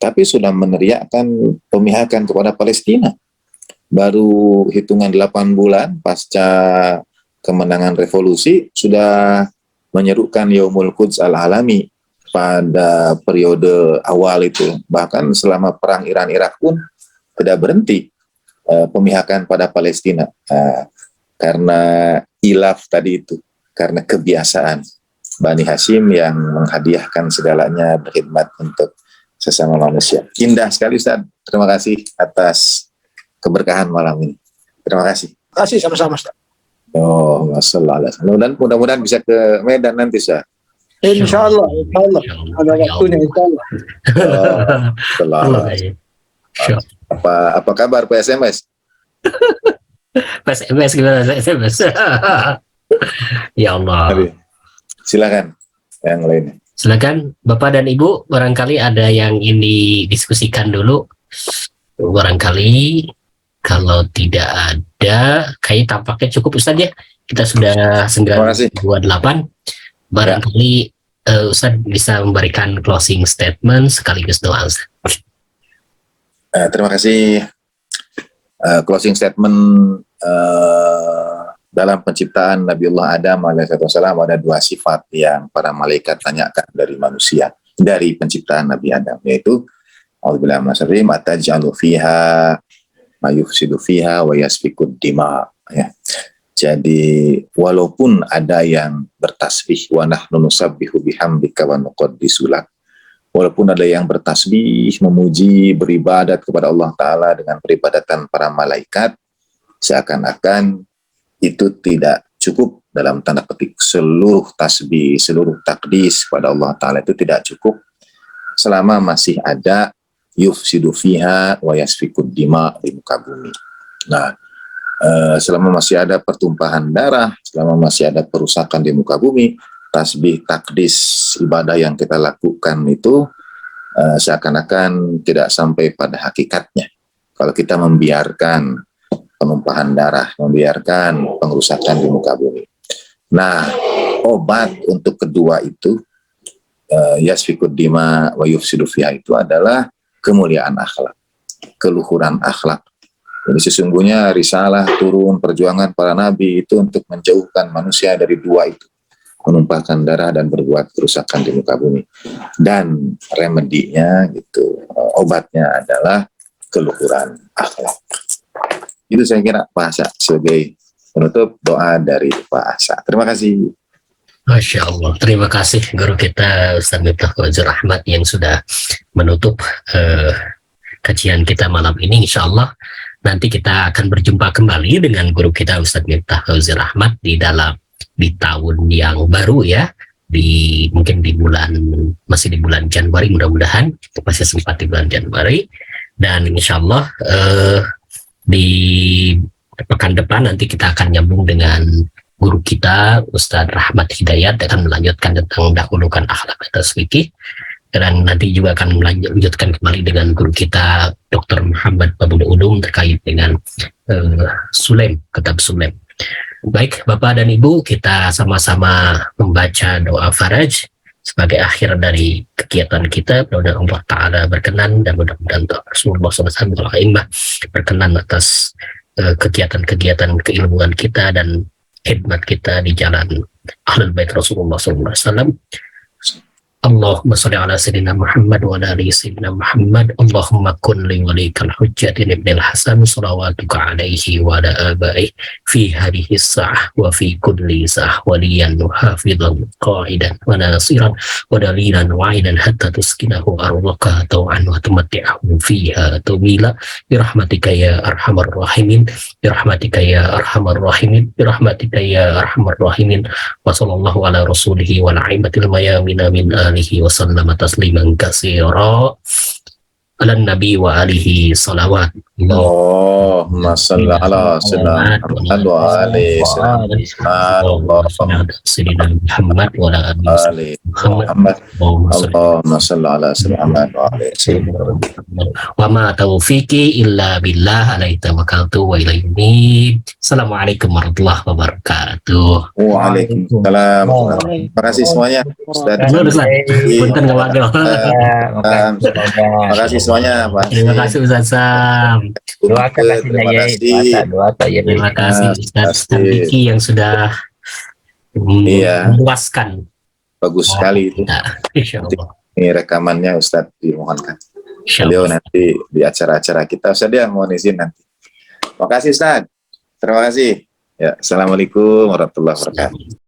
tapi sudah meneriakkan pemihakan kepada Palestina. Baru hitungan 8 bulan pasca kemenangan revolusi sudah menyerukan Yaumul Quds Al-Alami pada periode awal itu. Bahkan selama perang Iran-Irak pun tidak berhenti pemihakan pada Palestina. Karena ilaf tadi itu, karena kebiasaan Bani Hashim yang menghadiahkan segalanya berkhidmat untuk sesama manusia. Indah sekali Ustaz. Terima kasih atas keberkahan malam ini. Terima kasih. Terima kasih sama-sama Ustaz. Oh, masalah. Mudah-mudahan bisa ke Medan nanti Ustaz. Insya Allah. Ada waktunya insya Allah. Apa kabar PSMS? SMS gimana SMS? Ya Allah. Silakan yang lain. Silakan Bapak dan Ibu, barangkali ada yang ini diskusikan dulu. Barangkali kalau tidak ada, kayak tampaknya cukup Ustaz ya. Kita sudah 9:28. Barangkali Ustaz bisa memberikan closing statement sekaligus doa. Terima kasih. Closing statement dalam penciptaan Nabiullah Adam alaihissalam ada 2 sifat yang para malaikat tanyakan dari manusia, dari penciptaan Nabi Adam, yaitu a'udzubillahi minasyaitonir rajim, ataj'alu fiha ma yufsidu fiha wa yasfikud dima, ya. Jadi walaupun ada yang bertasbih wa nahnu nusabbihu bihamdika wa nuqaddisu lak, walaupun ada yang bertasbih, memuji, beribadat kepada Allah Ta'ala dengan peribadatan para malaikat, seakan-akan itu tidak cukup, dalam tanda petik seluruh tasbih, seluruh takdis kepada Allah Ta'ala itu tidak cukup selama masih ada yufsidu fiha wa yasfikud dima di muka bumi. Nah, selama masih ada pertumpahan darah, selama masih ada perusakan di muka bumi, tasbih, takdis, ibadah yang kita lakukan itu seakan-akan tidak sampai pada hakikatnya kalau kita membiarkan penumpahan darah, membiarkan pengerusakan di muka bumi. Nah, obat untuk kedua itu yasfikud dima wa yufsidu fiha itu adalah kemuliaan akhlak, keluhuran akhlak. Jadi sesungguhnya risalah turun perjuangan para nabi itu untuk menjauhkan manusia dari dua itu, menumpahkan darah dan berbuat kerusakan di muka bumi. Dan remedinya gitu, obatnya adalah keluhuran akhlak. Itu saya kira Pak Asa sebagai penutup doa dari Pak Asa. Terima kasih. Masya Allah, terima kasih guru kita Ustaz Miftah Faizur Rahmat yang sudah menutup kajian kita malam ini. Insya Allah nanti kita akan berjumpa kembali dengan guru kita Ustaz Miftah Faizur Rahmat di tahun yang baru ya, mungkin masih di bulan Januari, mudah-mudahan masih sempat di bulan Januari. Dan insya Allah di pekan depan nanti kita akan nyambung dengan guru kita Ustadz Rahmat Hidayat, akan melanjutkan tentang dahulukan akhlak atas fikih, dan nanti juga akan melanjutkan kembali dengan guru kita Dr. Muhammad Babul Ulum terkait dengan kitab Sulaim. Baik Bapak dan Ibu, kita sama-sama membaca doa faraj sebagai akhir dari kegiatan kita. Mudah-mudahan Allah Ta'ala berkenan, dan mudah-mudahan Rasulullah SAW berkenan atas kegiatan-kegiatan keilmuan kita dan khidmat kita di jalan Ahlul Bait Rasulullah SAW. Allahumma sholli ala sayyidina Muhammad wa ala ali sayyidina Muhammad. Allahumma kun li walikal hujjatin ibnil Hasan salawatuka alaihi wa ala abaihi fi hadhihi sa'ah wa fi kulli sa'ah waliyan hafidhan qa'idan wa nasiran wa dalilan wa'idan hatta tuskinahu arwaka taw'an wa tumatti'ahu fiha tawila birahmatika ya arhamar rahimin, birahmatika ya arhamar rahimin, birahmatika ya arhamar rahimin. Wa sallallahu ala rasulihi wa la'ibatil mayamina min alihi wa sallama tasliman katsira ala nabi wa alihi salawat. Allahumma salli ala sayyidina Muhammad wa ali sayyidina Muhammad wa ala ali Muhammad. Allahumma salli ala sayyidina Muhammad wa ali wa ma taufiqi illa billah alaihi tawakkaltu wa ilaihi unib. Assalamualaikum warahmatullahi wabarakatuh. Waalaikumsalam. Terima kasih semuanya. Ustaz. Punten ngawagel. Terima kasih semuanya, Pak. Terima kasih Ustaz Sam. Doakan Terima kasih. Terima kasih Ustaz Diki yang sudah memuaskan. Bagus sekali itu. Insya Allah. Ini rekamannya Ustadz dimohonkan. Beliau nanti di acara-acara kita. Ustadz dia mohon izin nanti. Terima kasih Ustadz. Terima kasih. Ya, Assalamualaikum warahmatullahi wabarakatuh.